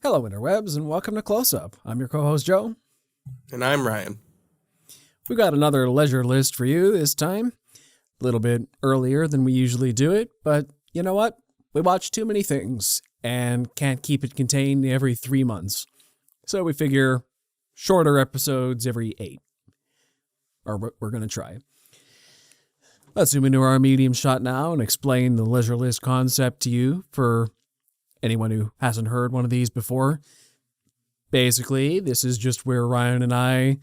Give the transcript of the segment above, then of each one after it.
Hello, interwebs, and welcome to Close Up. I'm your co-host, Joe. And I'm Ryan. We got another leisure list for you this time. A little bit earlier than we usually do it, but you know what? We watch too many things and can't keep it contained every 3 months. So we figure shorter episodes every 8. Or we're going to try. Let's zoom into our medium shot now and explain the leisure list concept to you for anyone who hasn't heard one of these before. Basically, this is just where Ryan and I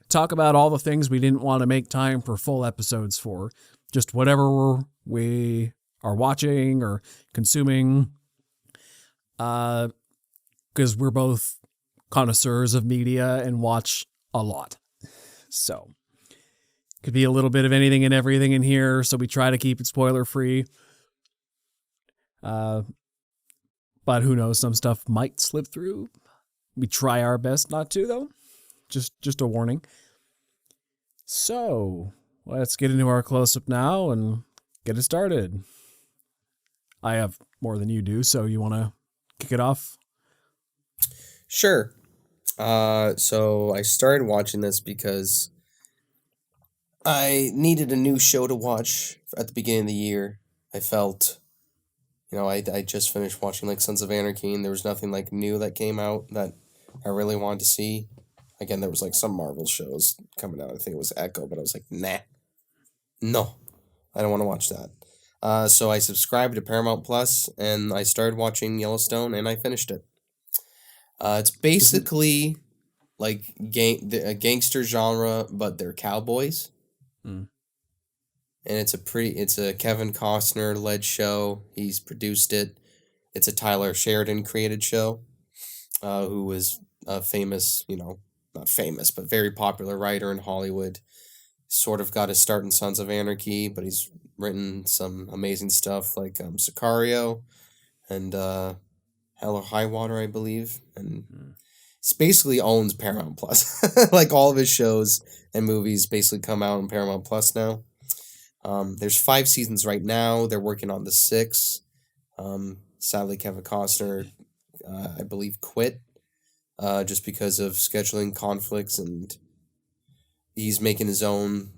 talk about all the things we didn't want to make time for full episodes for. Just whatever we are watching or consuming. Because we're both connoisseurs of media and watch a lot. So, could be a little bit of anything and everything in here, so we try to keep it spoiler-free. But who knows, some stuff might slip through. We try our best not to, though. Just a warning. So, let's get into our close-up now and get it started. I have more than you do, so you want to kick it off? Sure. So I started watching this because I needed a new show to watch at the beginning of the year. I felt, I just finished watching like Sons of Anarchy, and there was nothing like new that came out that I really wanted to see. Again, there was like some Marvel shows coming out. I think it was Echo, but I was like, nah, no, I don't want to watch that. So I subscribed to Paramount Plus, and I started watching Yellowstone, and I finished it. It's basically like a gangster genre, but they're cowboys. Mm. And it's a Kevin Costner led show. He's produced it. It's a Tyler Sheridan created show, who was a famous, not famous, but very popular writer in Hollywood. Sort of got his start in Sons of Anarchy, but he's written some amazing stuff like Sicario and Hell or High Water, I believe. And he basically owns Paramount Plus. Like all of his shows and movies basically come out on Paramount Plus now. There's 5 seasons right now. They're working on the 6th. Sadly, Kevin Costner, I believe, quit just because of scheduling conflicts, and he's making his own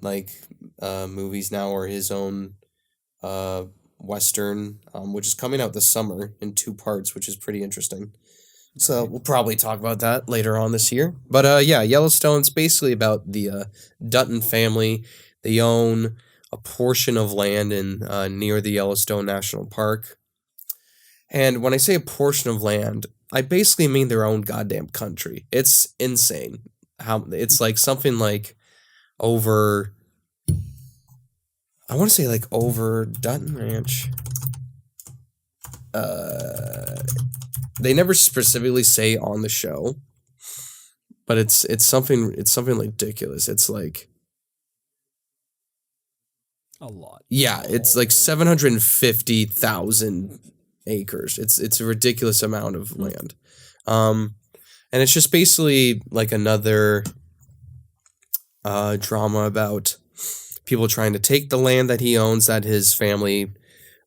movies now, or his own Western, which is coming out this summer in 2 parts, which is pretty interesting. So we'll probably talk about that later on this year. But Yellowstone's basically about the Dutton family. They own a portion of land in near the Yellowstone National Park. And when I say a portion of land, I basically mean their own goddamn country. It's insane. How it's like something like over, I want to say like over Dutton Ranch. They never specifically say on the show, but it's something ridiculous. It's like a lot. Yeah, it's like 750,000 acres. It's a ridiculous amount of land. And it's just basically like another drama about people trying to take the land that he owns, that his family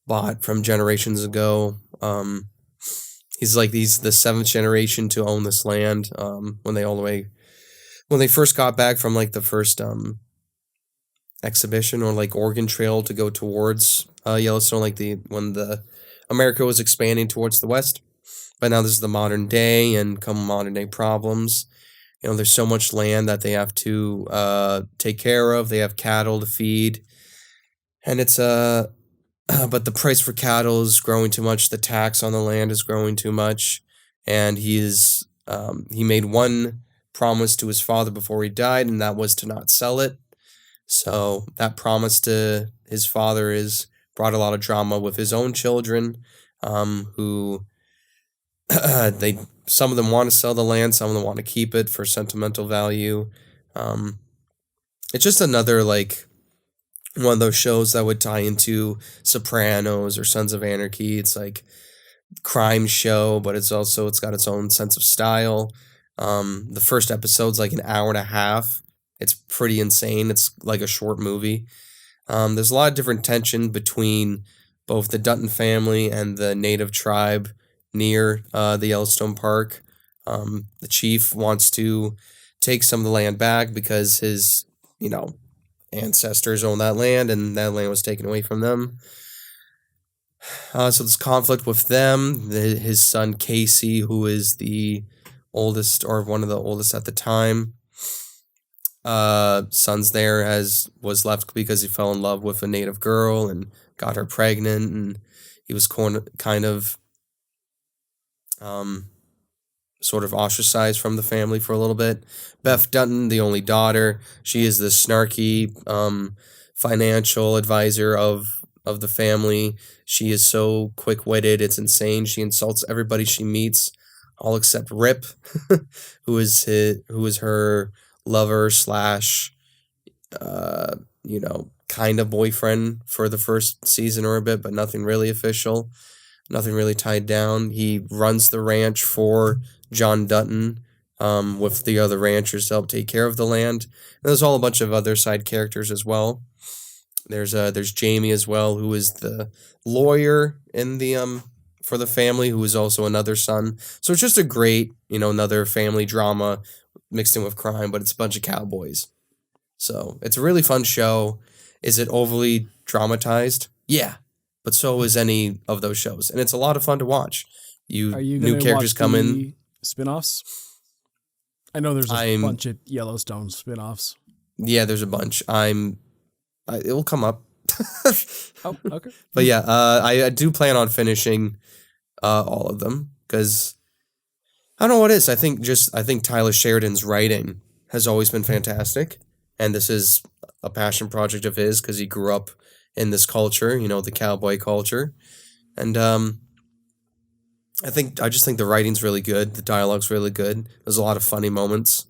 bought from generations ago. He's the 7th generation to own this land. When they first got back from like the first exhibition or like Oregon Trail to go towards Yellowstone, when the America was expanding towards the west. But now this is the modern day, and come modern day problems. There's so much land that they have to take care of. They have cattle to feed, and it's but the price for cattle is growing too much. The tax on the land is growing too much, and he made one promise to his father before he died, and that was to not sell it. So that promise to his father is brought a lot of drama with his own children, who some of them want to sell the land, some of them want to keep it for sentimental value. It's just another one of those shows that would tie into Sopranos or Sons of Anarchy. It's like crime show, but it's got its own sense of style. The first episode's like an hour and a half. It's pretty insane. It's like a short movie. There's a lot of different tension between both the Dutton family and the native tribe near the Yellowstone Park. The chief wants to take some of the land back because his, ancestors own that land, and that land was taken away from them. So there's conflict with them. His son Casey, who is the oldest or one of the oldest at the time, son's there was left because he fell in love with a native girl and got her pregnant, and he was kind of sort of ostracized from the family for a little bit. Beth Dutton, the only daughter, she is the snarky financial advisor of the family. She is so quick-witted, it's insane. She insults everybody she meets, all except Rip, who is her lover slash, kind of boyfriend for the first season or a bit, but nothing really official, nothing really tied down. He runs the ranch for John Dutton, with the other ranchers to help take care of the land. And there's all a bunch of other side characters as well. There's Jamie as well, who is the lawyer in the for the family, who is also another son. So it's just a great, another family drama mixed in with crime, but it's a bunch of cowboys. So it's a really fun show. Is it overly dramatized? Yeah, but so is any of those shows, and it's a lot of fun to watch. Are you new characters come in. Spinoffs? I know there's a bunch of Yellowstone spinoffs. Yeah, there's a bunch. It will come up. Oh, okay. But yeah, I do plan on finishing all of them because I don't know what it is. I think Tyler Sheridan's writing has always been fantastic, and this is a passion project of his because he grew up in this culture, the cowboy culture, and I just think the writing's really good, the dialogue's really good. There's a lot of funny moments,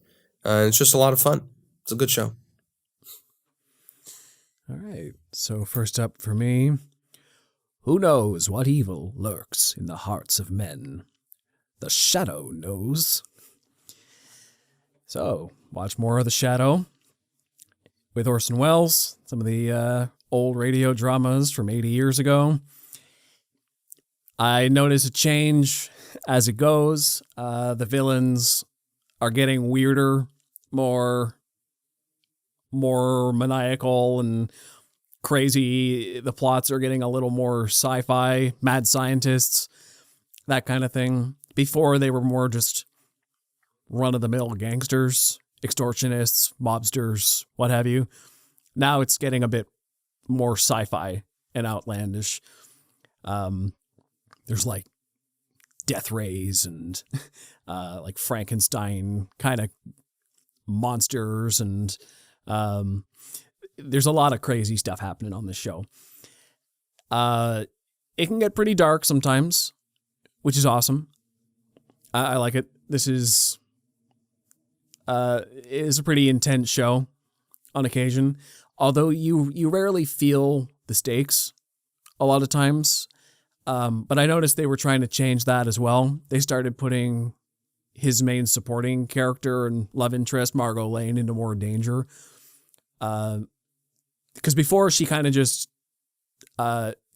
and it's just a lot of fun. It's a good show. All right. So first up for me, who knows what evil lurks in the hearts of men? The Shadow knows. So, watch more of The Shadow with Orson Welles, some of the old radio dramas from 80 years ago. I notice a change as it goes. The villains are getting weirder, more maniacal and crazy. The plots are getting a little more sci-fi, mad scientists, that kind of thing. Before, they were more just run-of-the-mill gangsters, extortionists, mobsters, what have you. Now it's getting a bit more sci-fi and outlandish. There's like death rays and like Frankenstein kind of monsters, and there's a lot of crazy stuff happening on this show. It can get pretty dark sometimes, which is awesome. I like it. This is a pretty intense show on occasion, although you rarely feel the stakes a lot of times. But I noticed they were trying to change that as well. They started putting his main supporting character and love interest, Margot Lane, into more danger. Because before she kind of just,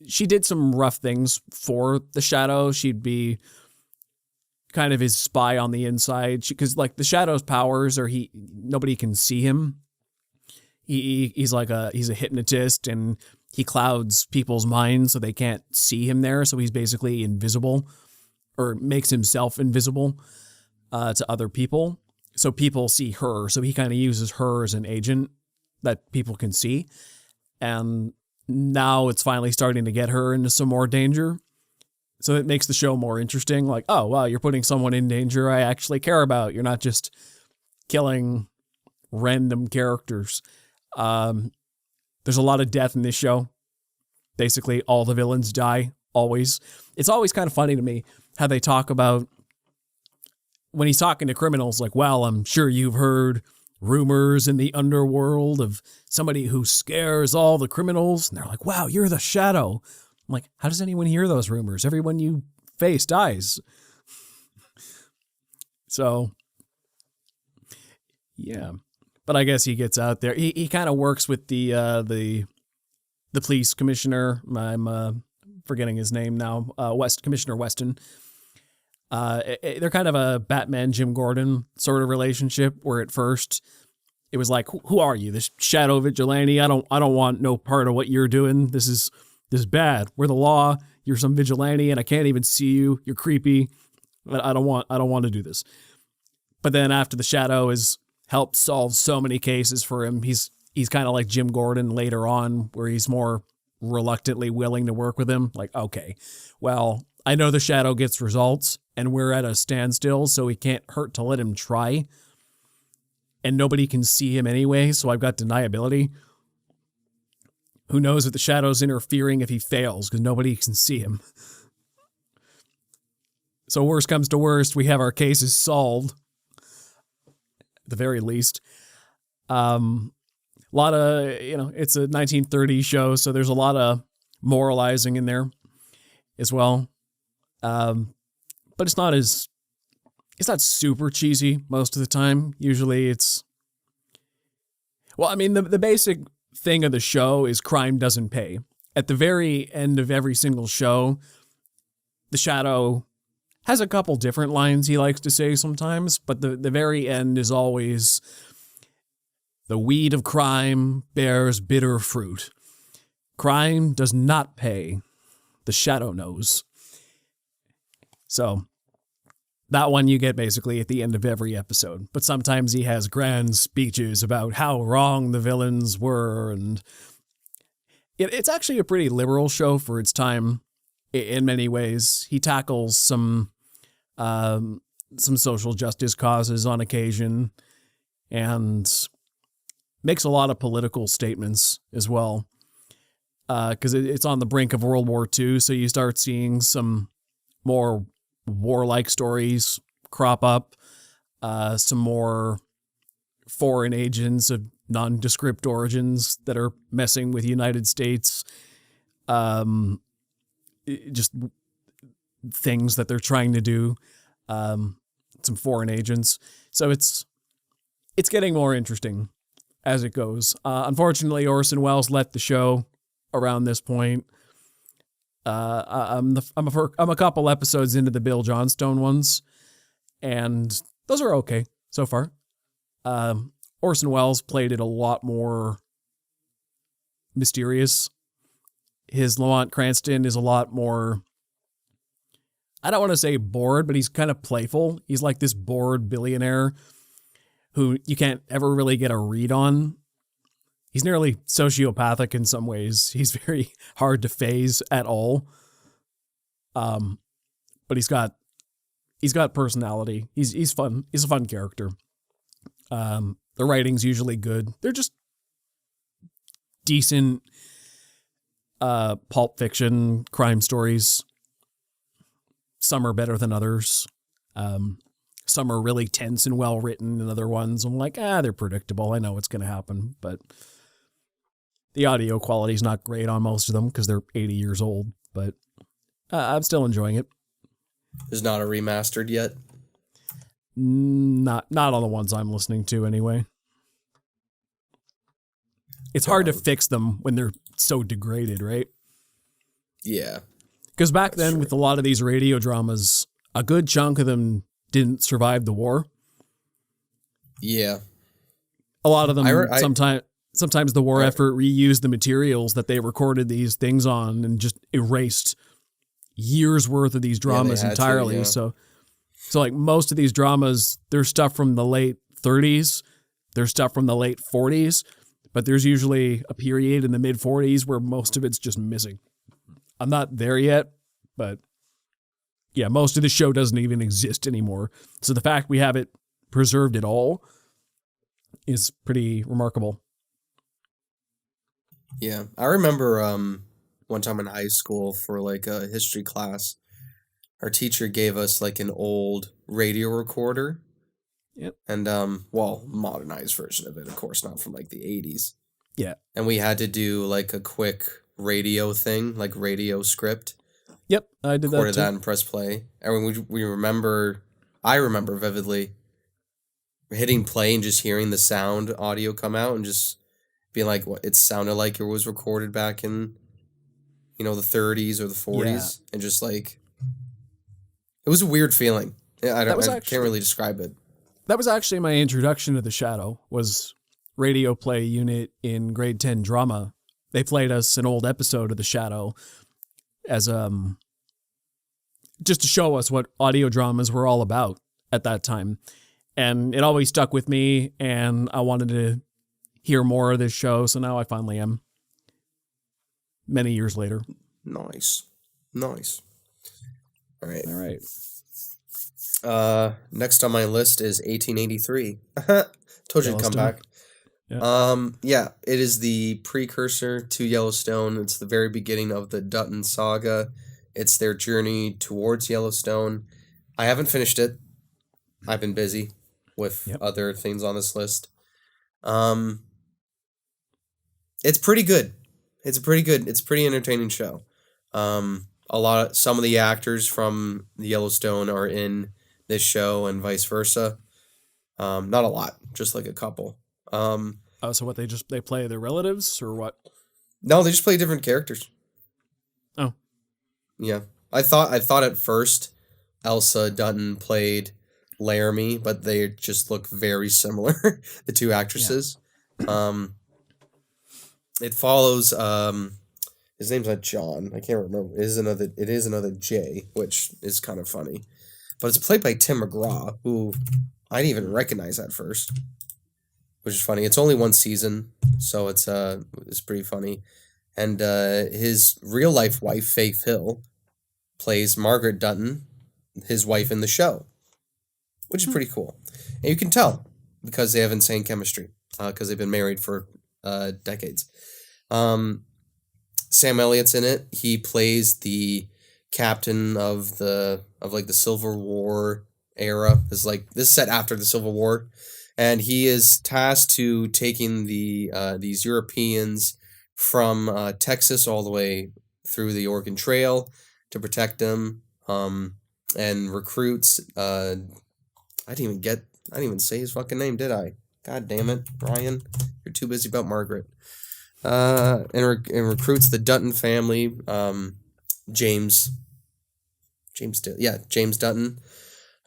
she did some rough things for the Shadow. She'd be kind of his spy on the inside. Because like the Shadow's powers are nobody can see him. He's a hypnotist, and he clouds people's minds so they can't see him there. So he's basically invisible, or makes himself invisible to other people. So people see her. So he kind of uses her as an agent that people can see. And now it's finally starting to get her into some more danger. So it makes the show more interesting. Like, oh, wow, you're putting someone in danger I actually care about. You're not just killing random characters. There's a lot of death in this show. Basically, all the villains die, always. It's always kind of funny to me how they talk about, when he's talking to criminals, like, well, I'm sure you've heard rumors in the underworld of somebody who scares all the criminals. And they're like, wow, you're the Shadow. I'm like, how does anyone hear those rumors? Everyone you face dies. So, yeah. But I guess he gets out there. He kind of works with the police commissioner. I'm forgetting his name now. Commissioner Weston. They're kind of a Batman Jim Gordon sort of relationship, where at first it was like, who are you? This shadow vigilante? I don't want no part of what you're doing. This is bad. We're the law. You're some vigilante, and I can't even see you. You're creepy. I don't want to do this. But then after the shadow has helped solve so many cases for him, he's kind of like Jim Gordon later on, where he's more reluctantly willing to work with him. Like, okay, well, I know the shadow gets results, and we're at a standstill, so we can't hurt to let him try. And nobody can see him anyway, so I've got deniability. Who knows if the shadow's interfering if he fails, because nobody can see him. So worst comes to worst, we have our cases solved, at the very least. A lot of, it's a 1930s show, so there's a lot of moralizing in there as well. But it's not super cheesy most of the time. Usually it's, the basic thing of the show is crime doesn't pay. At the very end of every single show, the shadow has a couple different lines he likes to say sometimes, but the very end is always, the weed of crime bears bitter fruit. Crime does not pay. The shadow knows. So that one you get basically at the end of every episode. But sometimes he has grand speeches about how wrong the villains were. And it's actually a pretty liberal show for its time in many ways. He tackles some social justice causes on occasion and makes a lot of political statements as well. Because it's on the brink of World War II, so you start seeing some more warlike stories crop up, some more foreign agents of nondescript origins that are messing with the United States, just things that they're trying to do, some foreign agents. So it's getting more interesting as it goes. Unfortunately, Orson Welles let the show around this point. I'm a couple episodes into the Bill Johnstone ones, and those are okay so far. Orson Welles played it a lot more mysterious. His Lamont Cranston is a lot more, I don't want to say bored, but he's kind of playful. He's like this bored billionaire who you can't ever really get a read on. He's nearly sociopathic in some ways. He's very hard to phase at all. But he's got personality. He's fun. He's a fun character. The writing's usually good. They're just decent pulp fiction crime stories. Some are better than others. Some are really tense and well written, and other ones I'm like, they're predictable. I know what's going to happen, but the audio quality is not great on most of them because they're 80 years old, but I'm still enjoying it. There's not a remastered yet? Not on the ones I'm listening to anyway. It's hard to fix them when they're so degraded, right? Yeah. Because back then, with a lot of these radio dramas, a good chunk of them didn't survive the war. Yeah. A lot of them sometimes the war effort reused the materials that they recorded these things on and just erased years worth of these dramas entirely. So like most of these dramas, there's stuff from the late 30s, there's stuff from the late 40s, but there's usually a period in the mid 40s where most of it's just missing. I'm not there yet, but yeah, most of the show doesn't even exist anymore. So the fact we have it preserved at all is pretty remarkable. Yeah, I remember one time in high school for like a history class, our teacher gave us like an old radio recorder. Yep. And modernized version of it, of course, not from like the 80s. Yeah. And we had to do like a quick radio thing, like radio script. Yep, I did Recorded that too. that and press play. And I remember vividly hitting play and just hearing the sound audio come out and just being like, what it sounded like it was recorded back in, the 30s or the 40s. Yeah. And just like, It was a weird feeling. I can't really actually describe it. that was actually my introduction to The Shadow. Was radio play unit in grade 10 drama. They played us an old episode of The Shadow as just to show us what audio dramas were all about at that time. And it always stuck with me, and I wanted to hear more of this show, so now I finally am. Many years later. Nice. All right. Next on my list is 1883. Told you to come back. Yeah. It is the precursor to Yellowstone. It's the very beginning of the Dutton saga. It's their journey towards Yellowstone. I haven't finished it. I've been busy with other things on this list. It's pretty good. It's a pretty entertaining show. Some of the actors from the Yellowstone are in this show and vice versa. Not a lot, just like a couple. So what, they play their relatives or what? No, they just play different characters. Oh. Yeah. I thought at first Elsa Dutton played Laramie, but they just look very similar, the two actresses. Yeah. It follows his name's not John. I can't remember. It is another J, which is kind of funny. But it's played by Tim McGraw, who I didn't even recognize at first, which is funny. It's only one season, so it's pretty funny. And his real life wife, Faith Hill, plays Margaret Dutton, his wife in the show, which is pretty cool. And you can tell because they have insane chemistry because they've been married for decades. Sam Elliott's in it. He plays the captain of the Civil War era. This is set after the Civil War, and he is tasked to taking these Europeans from Texas all the way through the Oregon Trail to protect them, and recruits. I didn't even say his fucking name, did I? God damn it, Brian! You're too busy about Margaret. And recruits the Dutton family. James Dutton.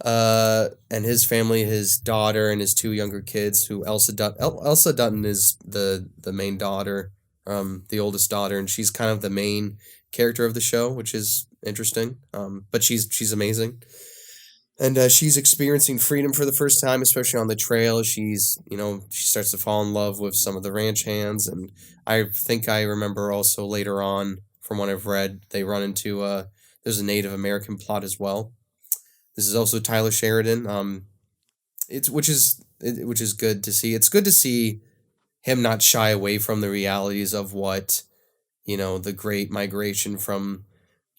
And his family, his daughter, and his two younger kids. Who Elsa Dutton is the main daughter, the oldest daughter, and she's kind of the main character of the show, which is interesting. But she's amazing. And she's experiencing freedom for the first time, especially on the trail. She starts to fall in love with some of the ranch hands. And I think I remember also later on, from what I've read, they run into, there's a Native American plot as well. This is also Tyler Sheridan, which is good to see. It's good to see him not shy away from the realities of what, the Great Migration from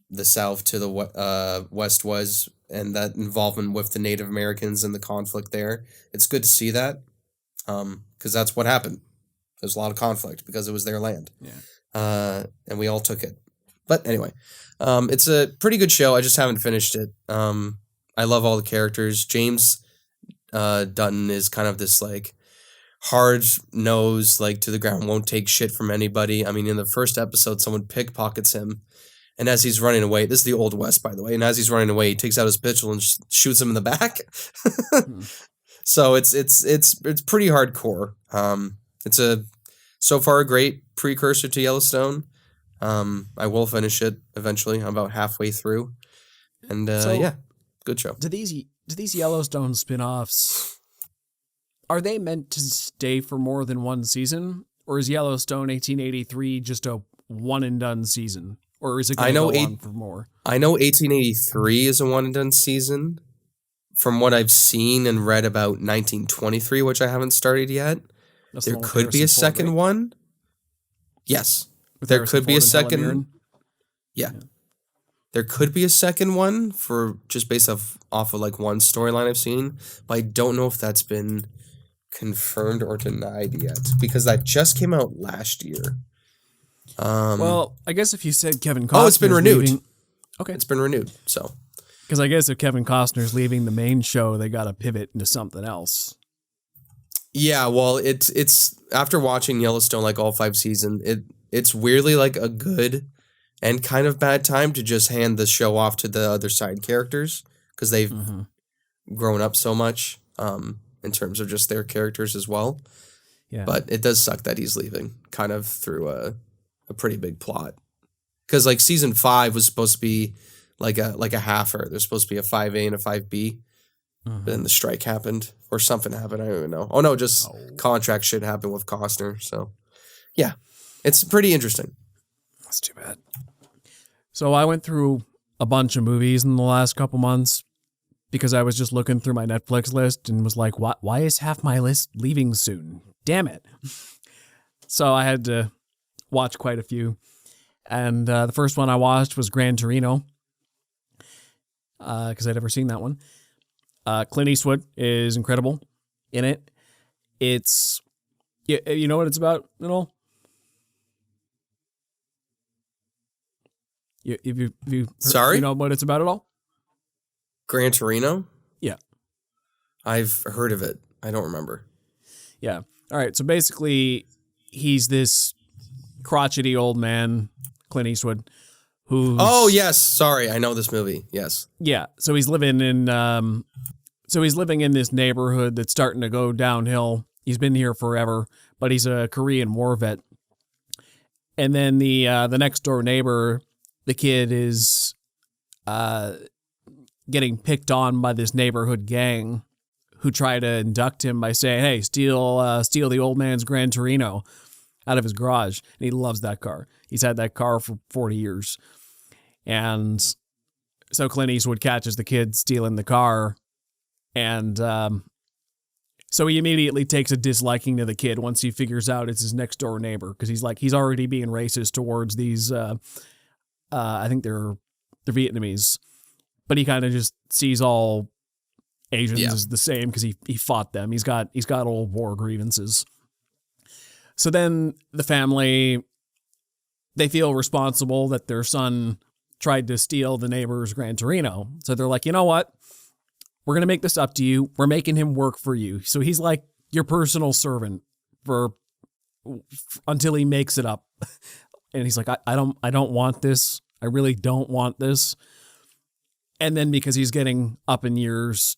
the South to the West was, and that involvement with the Native Americans and the conflict there. It's good to see that, because that's what happened. There's a lot of conflict because it was their land. Yeah. And we all took it. But anyway, it's a pretty good show. I just haven't finished it. I love all the characters. James Dutton is kind of this hard nose, to the ground, won't take shit from anybody. I mean, in the first episode, someone pickpockets him. And as he's running away, this is the Old West, by the way, and as he's running away, he takes out his pistol and shoots him in the back. So it's pretty hardcore. It's so far a great precursor to Yellowstone. I will finish it eventually. I'm about halfway through. And good show. Do these Yellowstone spin-offs, are they meant to stay for more than one season? Or is Yellowstone 1883 just a one-and-done season? Or is it going to go on for more? I know 1883 is a one-and-done season. From what I've seen and read about 1923, which I haven't started yet, there could be a second one. Yes. There could be a second. Yeah. There could be a second one for just based off of one storyline I've seen, but I don't know if that's been confirmed or denied yet because that just came out last year. Well, I guess if you said Kevin Costner's it's been renewed. Leaving, okay. It's been renewed, so. Because I guess if Kevin Costner's leaving the main show, they got to pivot into something else. Yeah, well, it's after watching Yellowstone all 5 seasons, it's weirdly a good and kind of bad time to just hand the show off to the other side characters because they've Mm-hmm. grown up so much in terms of just their characters as well. Yeah. But it does suck that he's leaving, kind of through a pretty big plot. Because like season 5 was supposed to be like a halfer. There's supposed to be a 5A and a 5B. But then the strike happened or something happened. I don't even know. Oh no, just contract shit happened with Costner. So yeah, it's pretty interesting. That's too bad. So I went through a bunch of movies in the last couple months because I was just looking through my Netflix list and was like, why is half my list leaving soon? Damn it. So I had to watch quite a few. And the first one I watched was Gran Torino because I'd never seen that one. Clint Eastwood is incredible in it. It's, you know what it's about at all? Sorry? You know what it's about at all? Gran Torino? Yeah. I've heard of it. I don't remember. Yeah. All right. So basically, he's this crotchety old man, Clint Eastwood, who's... Oh, yes. Sorry. I know this movie. Yes. Yeah. So he's living in this neighborhood that's starting to go downhill. He's been here forever, but he's a Korean War vet. And then the next door neighbor, the kid is getting picked on by this neighborhood gang who try to induct him by saying, "Hey, steal the old man's Gran Torino out of his garage." And he loves that car. He's had that car for 40 years. And so Clint Eastwood catches the kid stealing the car. And so he immediately takes a disliking to the kid once he figures out it's his next door neighbor, because he's already being racist towards these. I think they're Vietnamese, but he kind of just sees all Asians as the same because he fought them. He's got old war grievances. So then the family, they feel responsible that their son tried to steal the neighbor's Gran Torino. So they're like, you know what? We're going to make this up to you. We're making him work for you. So he's like your personal servant until he makes it up. And he's like, I don't want this. I really don't want this. And then because he's getting up in years,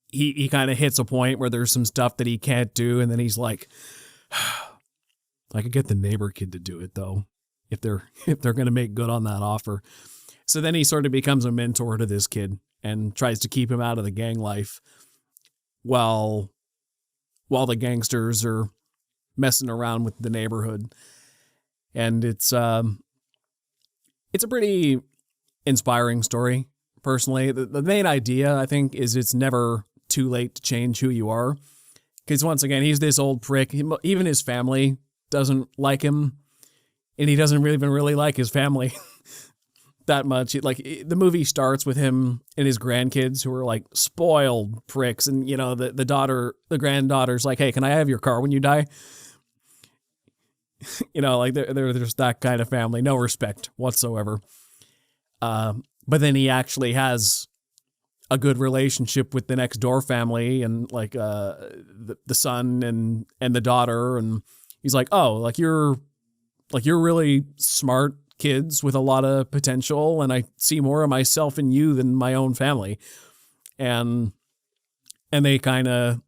he kind of hits a point where there's some stuff that he can't do. And then he's like, I could get the neighbor kid to do it though, if they're going to make good on that offer. So then he sort of becomes a mentor to this kid and tries to keep him out of the gang life while the gangsters are messing around with the neighborhood. And it's a pretty inspiring story, personally. The main idea, I think, is it's never too late to change who you are. Because once again, he's this old prick. Even his family doesn't like him, and he doesn't even really like his family that much. The movie starts with him and his grandkids who are like spoiled pricks, and you know the granddaughter's like, "Hey, can I have your car when you die?" You know, like they're just that kind of family, no respect whatsoever. But then he actually has a good relationship with the next door family and like the son and the daughter, and he's like, "Oh, like you're really smart kids with a lot of potential, and I see more of myself in you than my own family." And they kind of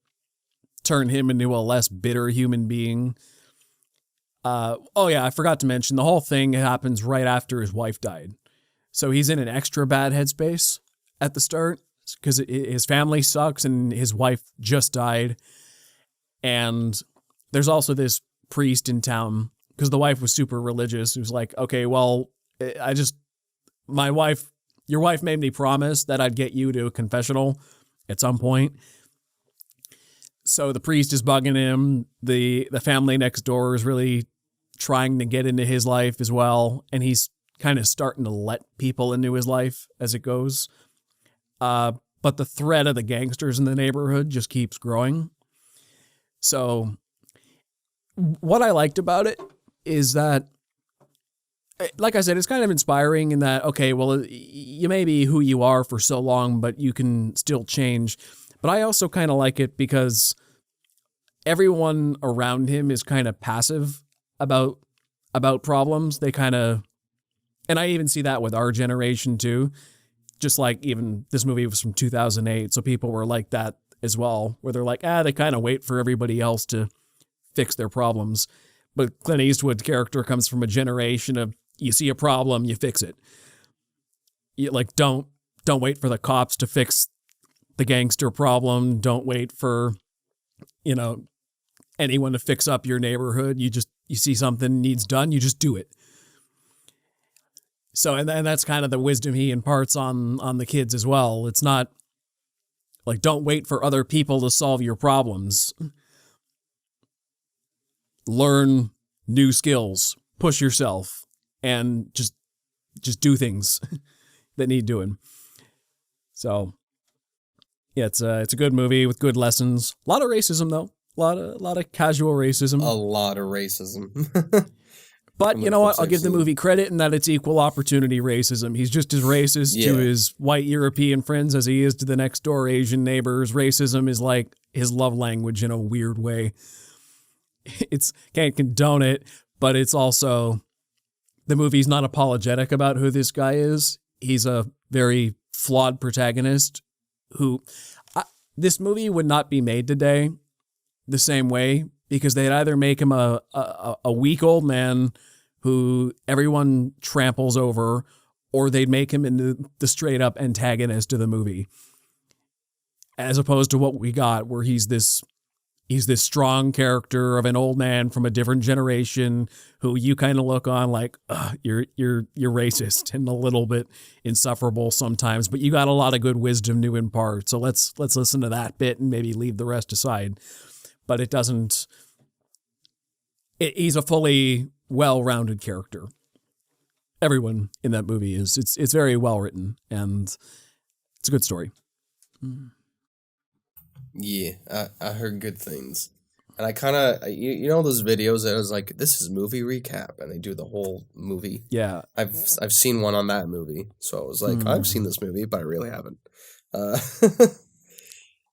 turn him into a less bitter human being. Oh yeah, I forgot to mention, the whole thing happens right after his wife died. So he's in an extra bad headspace at the start because his family sucks and his wife just died. And there's also this priest in town, because the wife was super religious, who's like, "Okay, well, your wife made me promise that I'd get you to a confessional at some point." So the priest is bugging him. The family next door is really trying to get into his life as well, and he's kind of starting to let people into his life as it goes. But the threat of the gangsters in the neighborhood just keeps growing. So what I liked about it is that, like I said, it's kind of inspiring in that, okay, well, you may be who you are for so long, but you can still change. But I also kind of like it because everyone around him is kind of passive about problems. They kind of, and I even see that with our generation too. just like even this movie was from 2008, so people were like that as well, where they're like, they kind of wait for everybody else to fix their problems. But Clint Eastwood's character comes from a generation of, you see a problem, you fix it. You, like, don't wait for the cops to fix the gangster problem. Don't wait for, anyone to fix up your neighborhood. You see something needs done, you just do it. So, and that's kind of the wisdom he imparts on the kids as well. It's not like, don't wait for other people to solve your problems. Learn new skills, push yourself, and just do things that need doing. So, yeah, it's a good movie with good lessons. A lot of racism though. A lot of casual racism. A lot of racism. But you know what? I'll give the movie credit in that it's equal opportunity racism. He's just as racist to his white European friends as he is to the next door Asian neighbors. Racism is like his love language in a weird way. It's can't condone it, but it's also, the movie's not apologetic about who this guy is. He's a very flawed protagonist who, this movie would not be made today the same way, because they'd either make him a weak old man who everyone tramples over, or they'd make him into the straight up antagonist of the movie. As opposed to what we got, where he's this strong character of an old man from a different generation who you kind of look on like, you're racist and a little bit insufferable sometimes, but you got a lot of good wisdom to impart. So let's listen to that bit and maybe leave the rest aside. But it doesn't. He's a fully well-rounded character. Everyone in that movie is. It's very well written, and it's a good story. Yeah, I heard good things, and I kind of you know those videos that was like, this is movie recap, and they do the whole movie. Yeah, I've seen one on that movie, so I was like, I've seen this movie, but I really haven't.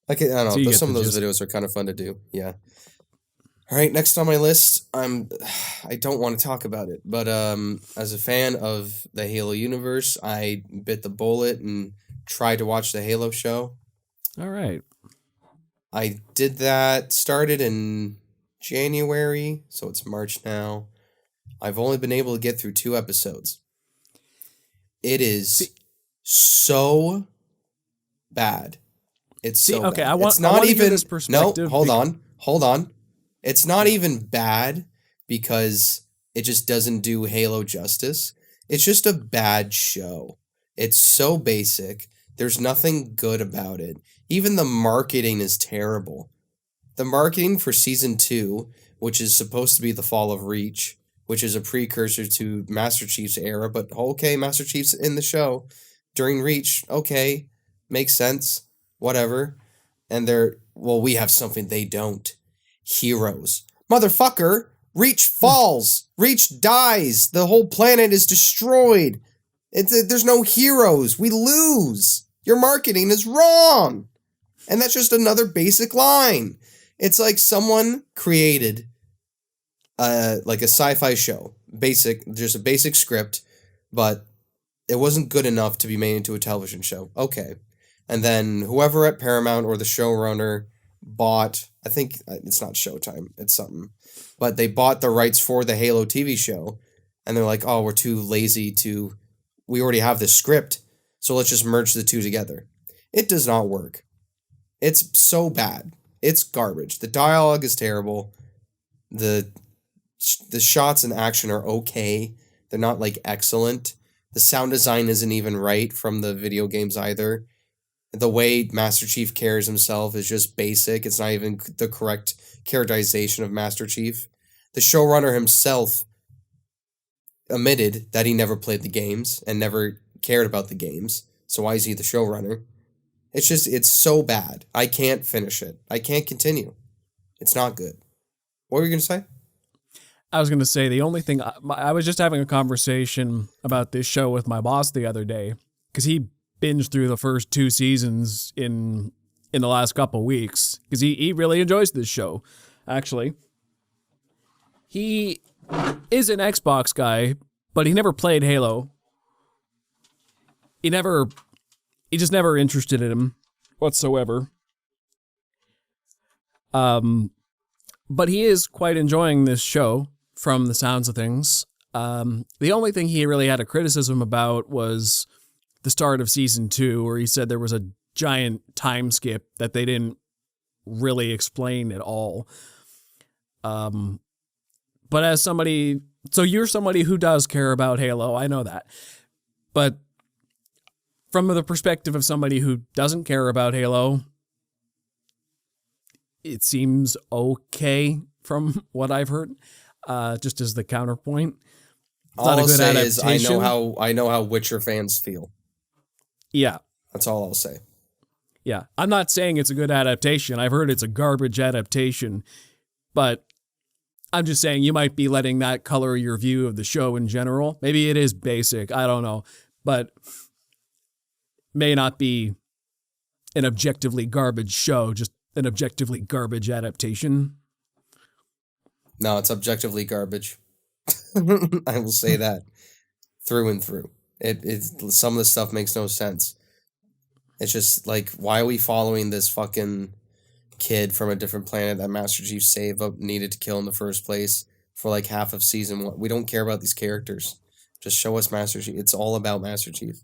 I don't know. So Some of those videos are kind of fun to do. Yeah. All right, next on my list, I don't want to talk about it, but as a fan of the Halo universe, I bit the bullet and tried to watch the Halo show. All right. I did that, started in January, so it's March now. I've only been able to get through 2 episodes. It is so bad. It's so okay, bad. I want it's not to even hear this perspective. No, hold on. It's not even bad because it just doesn't do Halo justice. It's just a bad show. It's so basic. There's nothing good about it. Even the marketing is terrible. The marketing for season 2, which is supposed to be the fall of Reach, which is a precursor to Master Chief's era, but okay, Master Chief's in the show during Reach, okay, makes sense. Whatever. And we have something they don't. Heroes. Motherfucker, Reach falls. Reach dies. The whole planet is destroyed. There's no heroes. We lose. Your marketing is wrong. And that's just another basic line. It's like someone created like a sci-fi show. Just a basic script, but it wasn't good enough to be made into a television show. Okay. And then whoever at Paramount or the showrunner bought, I think it's not Showtime, it's something, but they bought the rights for the Halo TV show, and they're like, oh, we're too lazy we already have this script, so let's just merge the two together. It does not work. It's so bad. It's garbage. The dialogue is terrible. The shots and action are okay. They're not like excellent. The sound design isn't even right from the video games either. The way Master Chief carries himself is just basic. It's not even the correct characterization of Master Chief. The showrunner himself admitted that he never played the games and never cared about the games. So why is he the showrunner? It's so bad. I can't finish it. I can't continue. It's not good. What were you going to say? I was going to say the only thing, I was just having a conversation about this show with my boss the other day, because he binged through the first 2 seasons in the last couple weeks, because he really enjoys this show, actually. He is an Xbox guy, but he never played Halo. He never he just never interested in him whatsoever. But he is quite enjoying this show from the sounds of things. The only thing he really had a criticism about was the start of season 2, where he said there was a giant time skip that they didn't really explain at all. But as somebody, so you're somebody who does care about Halo, I know that. But from the perspective of somebody who doesn't care about Halo, it seems okay from what I've heard. Just as the counterpoint. All I'll say is I know how Witcher fans feel. Yeah. That's all I'll say. Yeah. I'm not saying it's a good adaptation. I've heard it's a garbage adaptation. But I'm just saying you might be letting that color your view of the show in general. Maybe it is basic. I don't know. But may not be an objectively garbage show, just an objectively garbage adaptation. No, it's objectively garbage. I will say that through and through. Some of the stuff makes no sense. It's just like, why are we following this fucking kid from a different planet that Master Chief needed to kill in the first place for like half of season 1? We don't care about these characters. Just show us Master Chief. It's all about Master Chief.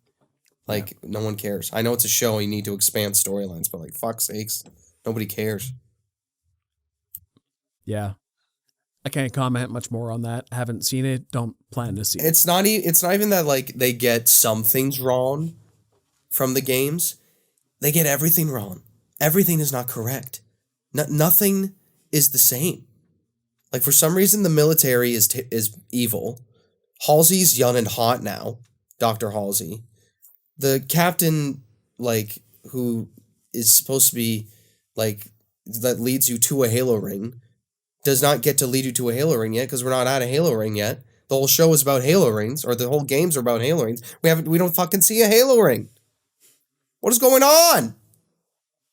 Like, no one cares. I know it's a show, you need to expand storylines, but like, fuck's sakes, nobody cares. Yeah. I can't comment much more on that. Haven't seen it. Don't plan to see it. It's not even that like they get some things wrong from the games. They get everything wrong. Everything is not correct. Nothing is the same. Like, for some reason, the military is evil. Halsey's young and hot now. Dr. Halsey. The captain, like, who is supposed to be, like, that leads you to a Halo ring, does not get to lead you to a Halo ring yet, because we're not at a Halo ring yet. The whole show is about Halo rings, or the whole games are about Halo rings. We don't fucking see a Halo ring. What is going on?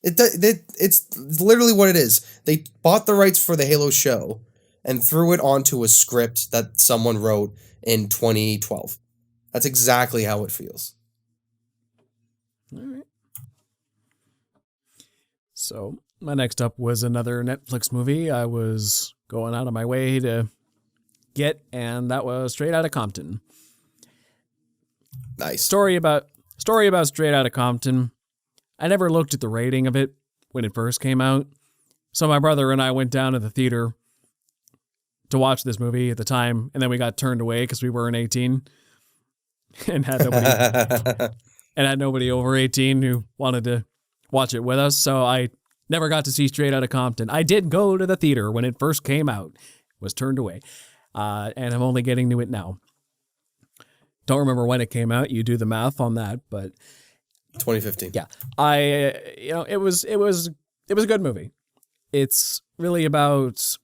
It's literally what it is. They bought the rights for the Halo show and threw it onto a script that someone wrote in 2012. That's exactly how it feels. All right. So, my next up was another Netflix movie I was going out of my way to get, and that was Straight Outta Compton. Nice. Story about Straight Outta Compton. I never looked at the rating of it when it first came out. So my brother and I went down to the theater to watch this movie at the time, and then we got turned away because we weren't 18 and had nobody over 18 who wanted to watch it with us. So I never got to see Straight Outta Compton. I did go to the theater when it first came out, was turned away, and I'm only getting to it now. Don't remember when it came out. You do the math on that, but 2015. Yeah. It was a good movie. It's really about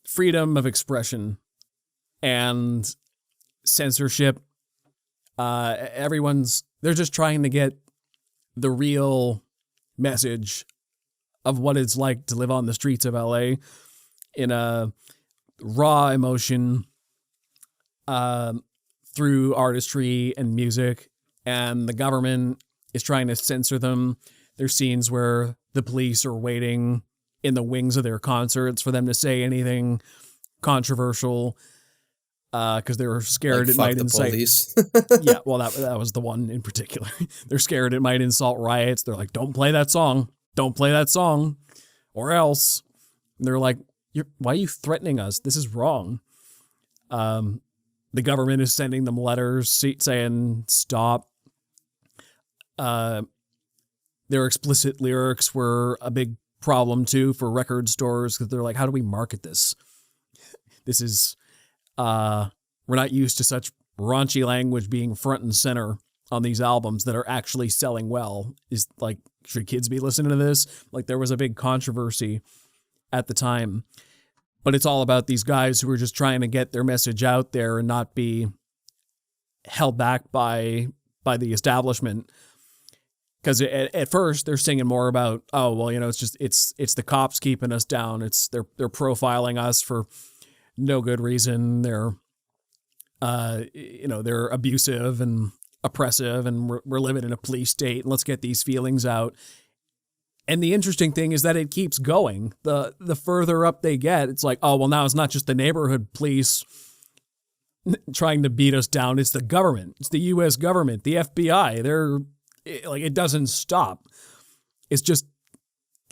freedom of expression and censorship. They're just trying to get the real message of what it's like to live on the streets of LA in a raw emotion, through artistry and music, and the government is trying to censor them. There's scenes where the police are waiting in the wings of their concerts for them to say anything controversial, because they're scared it might incite. Yeah, well, that was the one in particular. They're scared it might insult riots. They're like, "Don't play that song. Don't play that song, or else." And they're like, "Why are you threatening us? This is wrong." The government is sending them letters saying stop. Their explicit lyrics were a big problem too for record stores, because they're like, how do we market this? This is, we're not used to such raunchy language being front and center on these albums that are actually selling well. Is like, should kids be listening to this? Like, there was a big controversy at the time, but it's all about these guys who are just trying to get their message out there and not be held back by the establishment. Because at first they're singing more about, oh, well, it's the cops keeping us down. They're profiling us for no good reason. They're, they're abusive and oppressive and we're living in a police state and let's get these feelings out. And the interesting thing is that it keeps going. The further up they get, it's like, oh, well, now it's not just the neighborhood police trying to beat us down. It's the government. It's the U.S. government, the FBI. It doesn't stop. It's just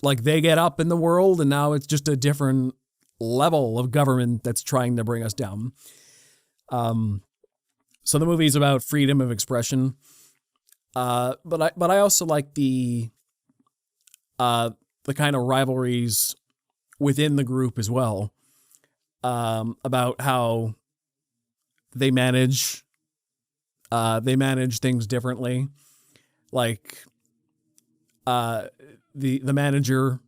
like they get up in the world and now it's just a different level of government that's trying to bring us down. So the movie's about freedom of expression. But I also like the kind of rivalries within the group as well, about how they manage things differently. Like, the manager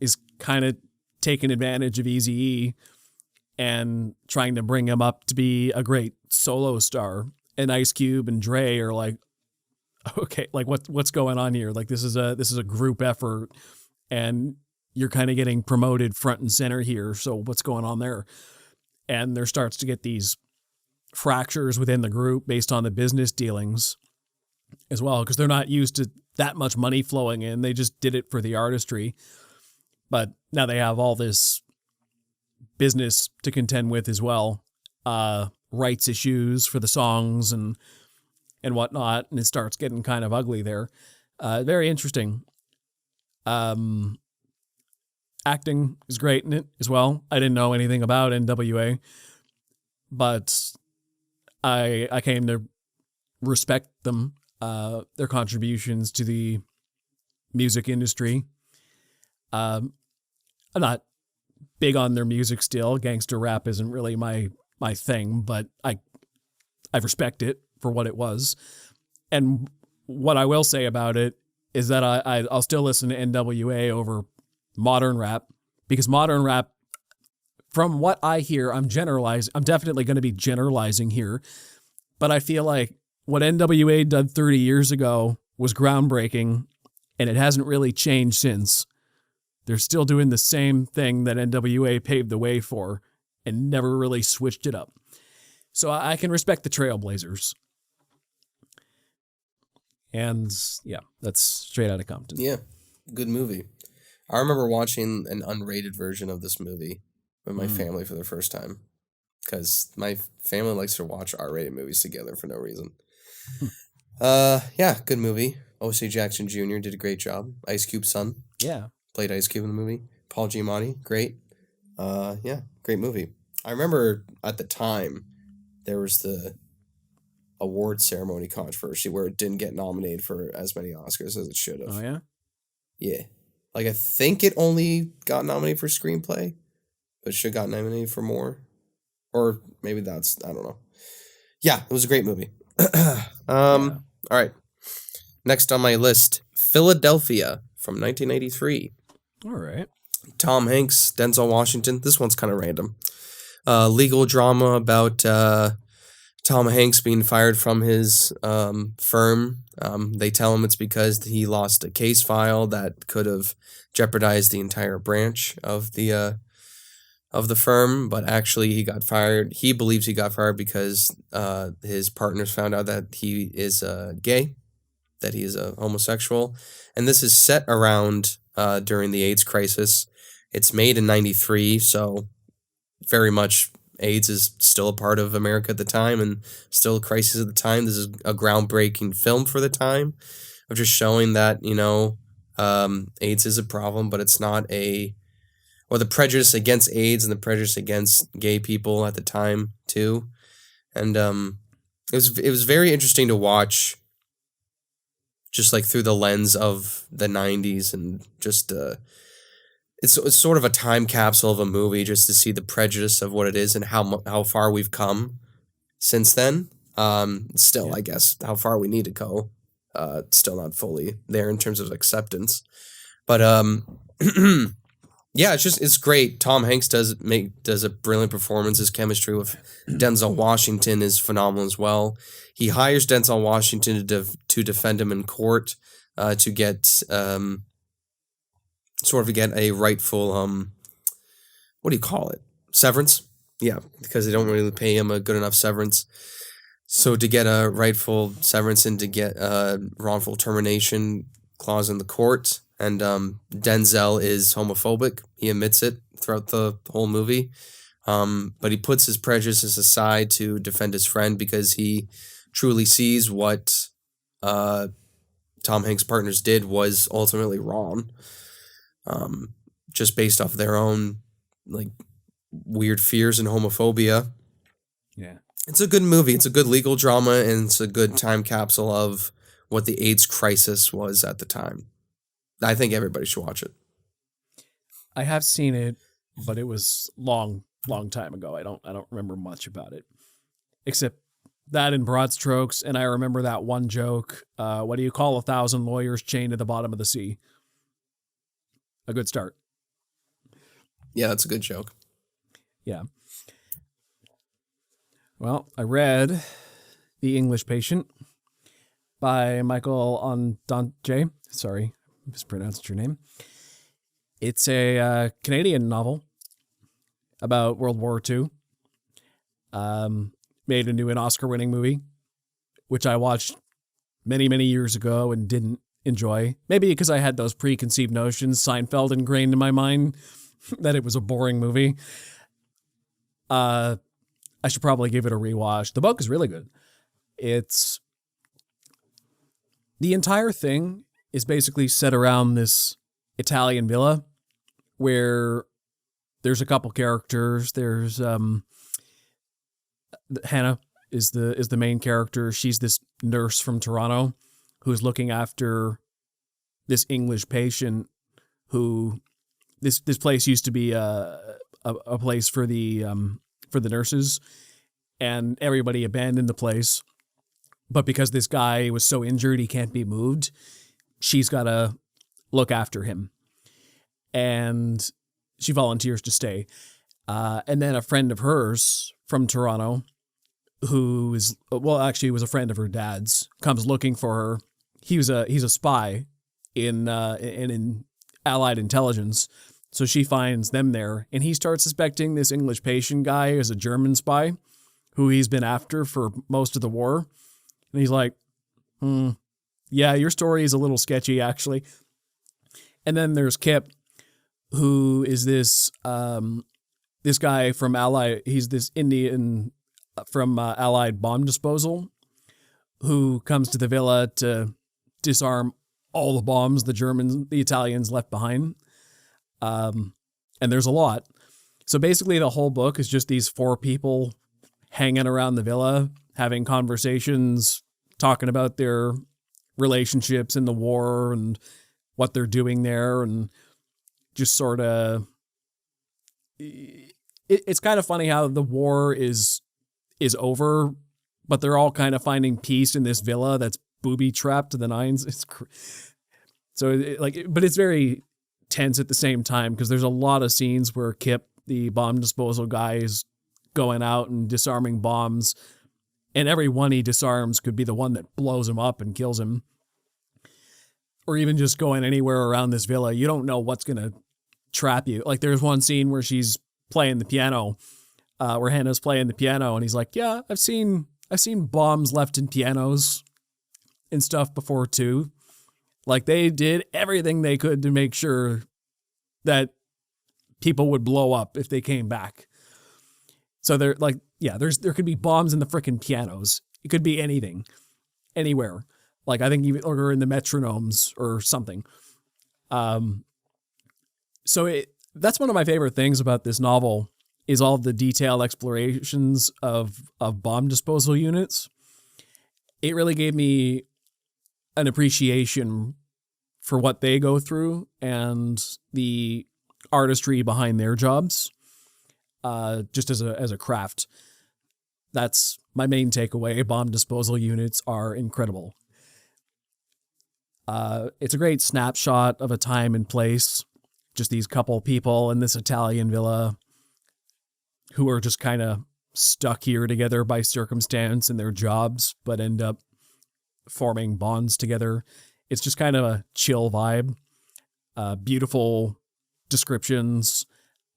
is kind of taking advantage of Eazy-E and trying to bring him up to be a great solo star. And Ice Cube and Dre are like, okay, like what's going on here? Like this is a group effort and you're kind of getting promoted front and center here. So what's going on there? And there starts to get these fractures within the group based on the business dealings as well, because they're not used to that much money flowing in. They just did it for the artistry. But now they have all this business to contend with as well. Rights issues for the songs and whatnot. And it starts getting kind of ugly there. Very interesting. Acting is great in it as well. I didn't know anything about NWA, but I came to respect them, their contributions to the music industry. I'm not big on their music still. Gangster rap isn't really my thing, but I respect it for what it was. And what I will say about it is that I'll still listen to NWA over modern rap, because modern rap, from what I hear, I'm definitely going to be generalizing here, but I feel like what NWA did 30 years ago was groundbreaking, and it hasn't really changed since. They're still doing the same thing that NWA paved the way for and never really switched it up. So I can respect the Trailblazers. And yeah, that's straight out of Compton. Yeah, good movie. I remember watching an unrated version of this movie with my family for the first time, because my family likes to watch R-rated movies together for no reason. Yeah, good movie. O.C. Jackson Jr. did a great job. Ice Cube's son. Yeah. Played Ice Cube in the movie. Paul Giamatti, great. Yeah, great movie. I remember at the time there was the award ceremony controversy where it didn't get nominated for as many Oscars as it should have. Oh, yeah? Yeah. Like, I think it only got nominated for screenplay, but it should have got nominated for more. Or maybe that's, I don't know. Yeah, it was a great movie. All right. Next on my list, Philadelphia from 1983. All right. Tom Hanks, Denzel Washington. This one's kind of random. Legal drama about Tom Hanks being fired from his firm. They tell him it's because he lost a case file that could have jeopardized the entire branch of the firm, but actually he got fired. He believes he got fired because his partners found out that he is gay, that he is a homosexual, and this is set around during the AIDS crisis. It's made in 93, so very much AIDS is still a part of America at the time and still a crisis at the time. This is a groundbreaking film for the time of just showing that, AIDS is a problem, but it's not or the prejudice against AIDS and the prejudice against gay people at the time too. And it was very interesting to watch, just like through the lens of the 90s, and just it's sort of a time capsule of a movie, just to see the prejudice of what it is and how far we've come since then. Still, I guess, how far we need to go. Still not fully there in terms of acceptance. But yeah, it's great. Tom Hanks does a brilliant performance. His chemistry with Denzel Washington is phenomenal as well. He hires Denzel Washington to defend him in court, to get a rightful what do you call it? Severance? Yeah, because they don't really pay him a good enough severance. So to get a rightful severance and to get a wrongful termination clause in the court, and Denzel is homophobic. He admits it throughout the whole movie. But he puts his prejudices aside to defend his friend because he truly sees what Tom Hanks' partners did was ultimately wrong. Just based off their own like weird fears and homophobia. Yeah. It's a good movie. It's a good legal drama, and it's a good time capsule of what the AIDS crisis was at the time. I think everybody should watch it. I have seen it, but it was long time ago. I don't remember much about it, except that in broad strokes. And I remember that one joke. What do you call 1,000 lawyers chained to the bottom of the sea? A good start. Yeah, that's a good joke. Yeah. Well, I read The English Patient by Michael Ondanje. Sorry, I mispronounced your name. It's a Canadian novel about World War II. Made into an Oscar-winning movie, which I watched many, many years ago and didn't enjoy. Maybe because I had those preconceived notions, Seinfeld ingrained in my mind, that it was a boring movie. I should probably give it a rewatch. The book is really good. The entire thing is basically set around this Italian villa where there's a couple characters. There's Hannah is the main character. She's this nurse from Toronto who's looking after this English patient who this place used to be a place for the nurses, and everybody abandoned the place. But because this guy was so injured he can't be moved, she's got to look after him. And she volunteers to stay. And then a friend of hers from Toronto, who is, well, actually was a friend of her dad's, comes looking for her. He's a spy in Allied intelligence. So she finds them there, and he starts suspecting this English patient guy is a German spy who he's been after for most of the war. And he's like, yeah, your story is a little sketchy, actually. And then there's Kip, who is this guy from Allied. He's this Indian from Allied bomb disposal who comes to the villa to disarm all the bombs the Italians left behind. And there's a lot. So basically the whole book is just these four people hanging around the villa, having conversations, talking about their relationships in the war and what they're doing there, and just sort of, it's kind of funny how the war is over, but they're all kind of finding peace in this villa that's booby trapped to the nines. But it's very tense at the same time because there's a lot of scenes where Kip, the bomb disposal guy, is going out and disarming bombs, and every one he disarms could be the one that blows him up and kills him. Or even just going anywhere around this villa, you don't know what's going to trap you. Like there's one scene where she's playing the piano, where Hannah's playing the piano, and he's like, yeah, I've seen bombs left in pianos and stuff before too. Like they did everything they could to make sure that people would blow up if they came back. So they're like, yeah, there could be bombs in the frickin' pianos. It could be anything, anywhere. Like I think even or in the metronomes or something. So that's one of my favorite things about this novel is all the detailed explorations of bomb disposal units. It really gave me an appreciation for what they go through and the artistry behind their jobs, just as a craft. That's my main takeaway. Bomb disposal units are incredible. It's a great snapshot of a time and place. Just these couple people in this Italian villa who are just kind of stuck here together by circumstance and their jobs, but end up forming bonds together. It's just kind of a chill vibe. Beautiful descriptions.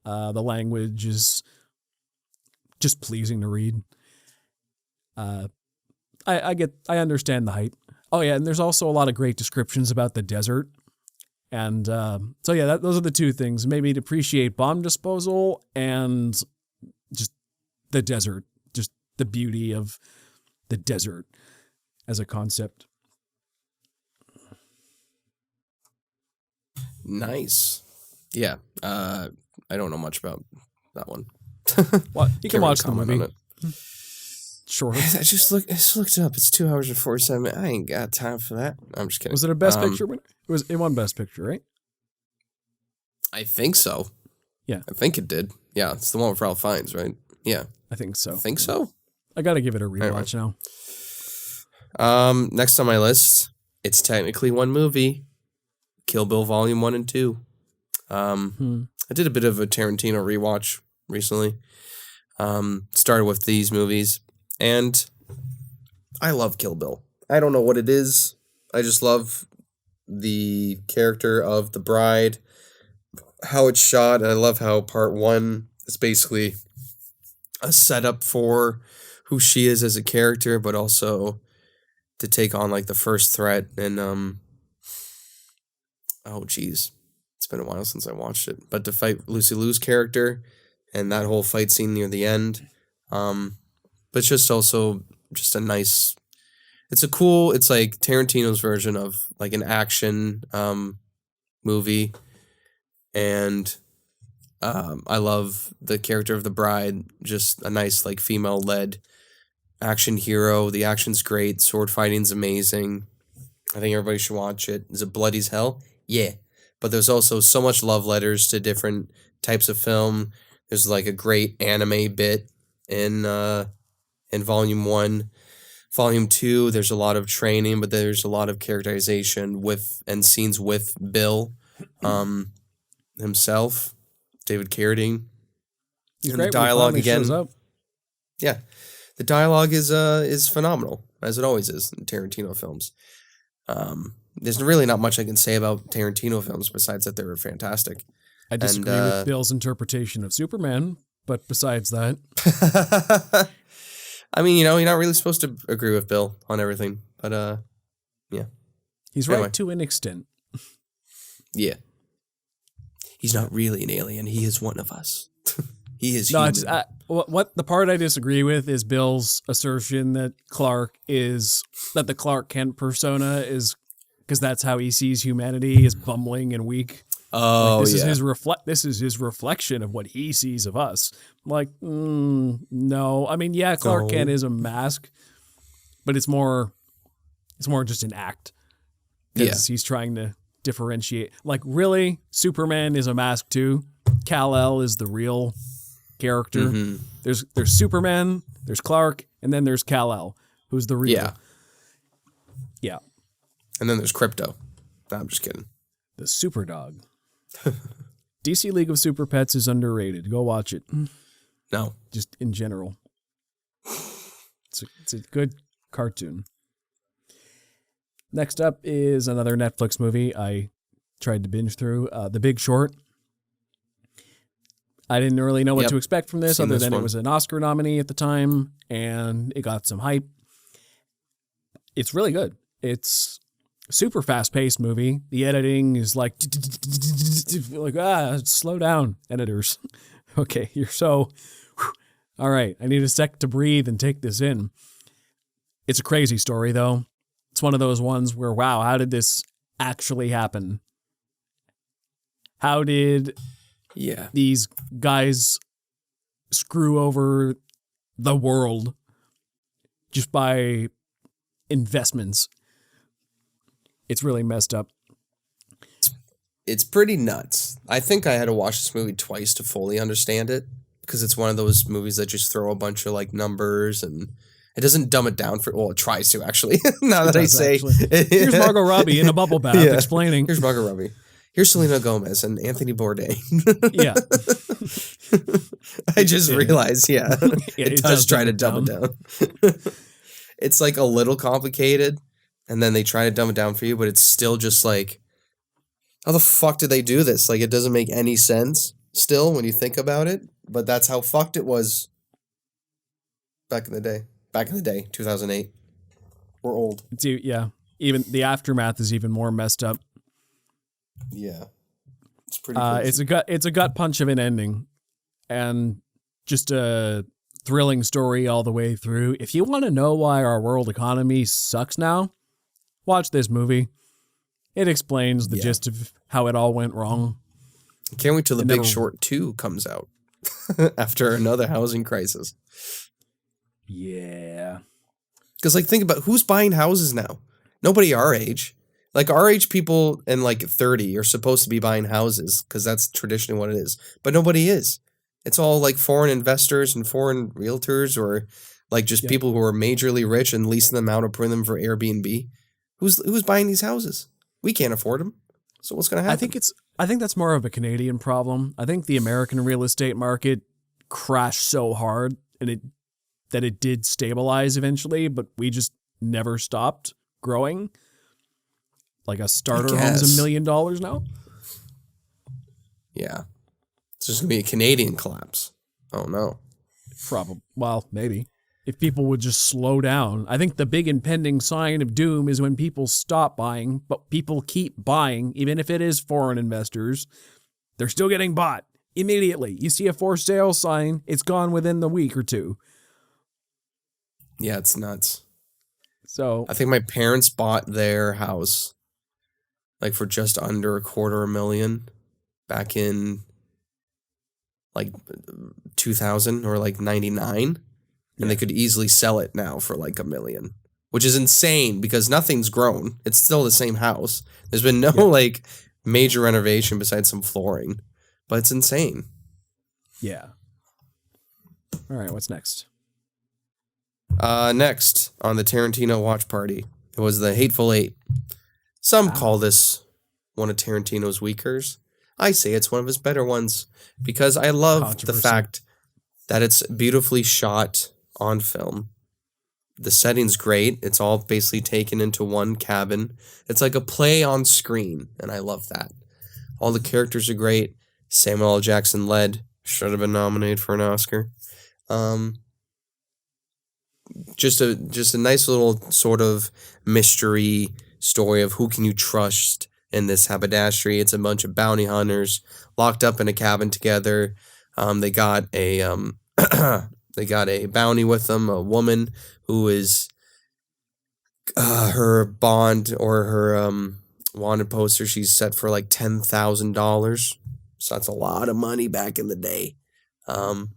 The language is just pleasing to read. I understand the hype. Oh yeah, and there's also a lot of great descriptions about the desert. And so yeah, those are the two things. Maybe to appreciate bomb disposal and just the desert, just the beauty of the desert as a concept. Nice. Yeah. I don't know much about that one. Well, you can watch the movie. Sure. I just looked it up. It's 2 hours and 47 minutes. I ain't got time for that. I'm just kidding. Was it a Best Picture winner? It won Best Picture, right? I think so. Yeah. I think it did. Yeah, it's the one with Ralph Fiennes, right? Yeah. I think so. I think so. I got to give it a rewatch now. Next on my list, it's technically one movie. Kill Bill Volume 1 and 2. I did a bit of a Tarantino rewatch recently. Started with these movies, and I love Kill Bill. I don't know what it is. I just love the character of the bride, how it's shot, and I love how part 1 is basically a setup for who she is as a character, but also to take on like the first threat. And oh geez, it's been a while since I watched it, but to fight Lucy Liu's character and that whole fight scene near the end, but just also just a nice. It's like Tarantino's version of like an action movie, and I love the character of the bride, just a nice like female-led action hero. The action's great, sword fighting's amazing. I think everybody should watch it. Is it bloody as hell? Yeah. But there's also so much love letters to different types of film. There's like a great anime bit in Volume 1. Volume 2, there's a lot of training, but there's a lot of characterization and scenes with Bill himself, David Carradine. He's and great the dialogue when he again. shows up. Yeah. The dialogue is phenomenal, as it always is in Tarantino films. There's really not much I can say about Tarantino films besides that they were fantastic. I disagree with Bill's interpretation of Superman, but besides that, I mean, you're not really supposed to agree with Bill on everything, but yeah. He's right to an extent. Yeah. He's not really an alien. He is one of us. He is human. What the part I disagree with is Bill's assertion that the Clark Kent persona is, because that's how he sees humanity, is bumbling and weak. Oh, this is his reflection of what he sees of us. Like, no. I mean, yeah, Clark Kent is a mask, but it's more just an act. Because he's trying to differentiate. Like, really, Superman is a mask too. Kal-El is the real character. Mm-hmm. There's Superman, there's Clark, and then there's Kal-El, who's the real. Yeah. And then there's Crypto. No, I'm just kidding. The Super Dog. DC League of Super Pets is underrated. Go watch it. No. Just in general. It's a good cartoon. Next up is another Netflix movie I tried to binge through, The Big Short. I didn't really know what to expect from this, other than it was an Oscar nominee at the time, and it got some hype. It's really good. It's a super fast-paced movie. The editing is like slow down, editors. Okay, you're so... All right, I need a sec to breathe and take this in. It's a crazy story, though. It's one of those ones where, wow, how did this actually happen? How did these guys screw over the world just by investments? It's really messed up. It's pretty nuts. I think I had to watch this movie twice to fully understand it, because it's one of those movies that just throw a bunch of like numbers, and it doesn't dumb it down it tries to, actually. Now that I say. Here's Margot Robbie in a bubble bath explaining. Here's Margot Robbie. Here's Selena Gomez and Anthony Bourdain. Yeah. I just realized, it does try to dumb it down. It's like a little complicated, and then they try to dumb it down for you, but it's still just like, how the fuck did they do this? Like, it doesn't make any sense still when you think about it, but that's how fucked it was back in the day. Back in the day, 2008. We're old. Yeah. Even the aftermath is even more messed up. Yeah. It's pretty crazy. It's a gut punch of an ending, and just a thrilling story all the way through. If you want to know why our world economy sucks now, watch this movie. It explains the gist of how it all went wrong. Can't wait till The Big Short 2 comes out after another housing crisis. Yeah. Because, like, think about who's buying houses now. Nobody our age. Like, our age people in, like, 30 are supposed to be buying houses because that's traditionally what it is. But nobody is. It's all, like, foreign investors and foreign realtors or, like, just people who are majorly rich and leasing them out or putting them for Airbnb. Who's buying these houses? We can't afford them. So what's going to happen? I think that's more of a Canadian problem. I think the American real estate market crashed so hard that it did stabilize eventually, but we just never stopped growing. Like a starter home's $1 million now. Yeah. It's just going to be a Canadian collapse. Oh, no. Probably. Well, maybe. If people would just slow down. I think the big impending sign of doom is when people stop buying, but people keep buying, even if it is foreign investors. They're still getting bought immediately. You see a for sale sign, it's gone within the week or two. Yeah, it's nuts. So I think my parents bought their house like for just under $250,000 back in like 2000 or like 99. And they could easily sell it now for like $1 million, which is insane because nothing's grown. It's still the same house. There's been no like major renovation besides some flooring, but it's insane. Yeah. All right, what's next? Next on the Tarantino watch party, it was The Hateful Eight. Some call this one of Tarantino's weakers. I say it's one of his better ones because I love the fact that it's beautifully shot on film. The setting's great. It's all basically taken into one cabin. It's like a play on screen, and I love that. All the characters are great. Samuel L. Jackson led. Should have been nominated for an Oscar. Just a nice little sort of mystery story of who can you trust in this haberdashery. It's a bunch of bounty hunters locked up in a cabin together. They got a they got a bounty with them, a woman who is her bond or her wanted poster. She's set for like $10,000, so that's a lot of money back in the day. And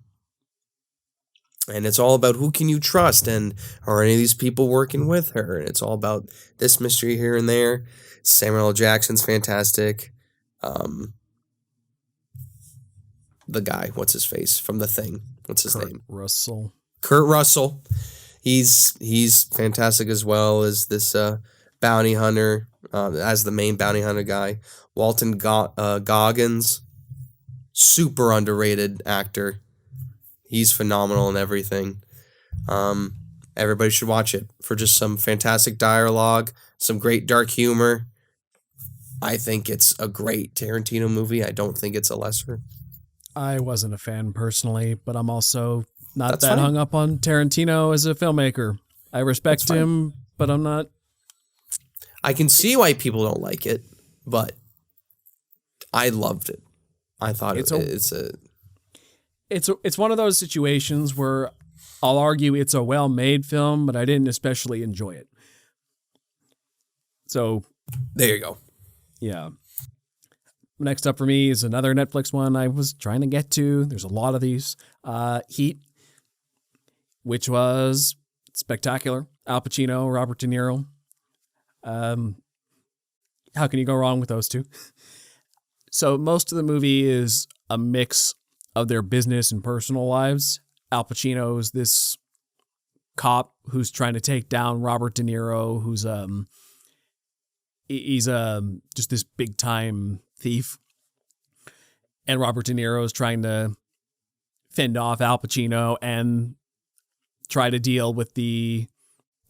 it's all about who can you trust and are any of these people working with her? And it's all about this mystery here and there. Samuel L. Jackson's fantastic. The guy, what's his face from The Thing? What's his name? Kurt Russell. He's fantastic as well as this bounty hunter, as the main bounty hunter guy. Walton Goggins, super underrated actor. He's phenomenal in everything. Everybody should watch it for just some fantastic dialogue, some great dark humor. I think it's a great Tarantino movie. I don't think it's a lesser. I wasn't a fan personally, but I'm also not that hung up on Tarantino as a filmmaker. I respect him, but I'm not. I can see why people don't like it, but I loved it. I thought it's one of those situations where I'll argue it's a well-made film, but I didn't especially enjoy it. So there you go. Yeah. Next up for me is another Netflix one I was trying to get to. There's a lot of these. Heat, which was spectacular. Al Pacino, Robert De Niro. How can you go wrong with those two? So most of the movie is a mix of their business and personal lives. Al Pacino is this cop who's trying to take down Robert De Niro, who's he's just this big time thief. And Robert De Niro is trying to fend off Al Pacino and try to deal with the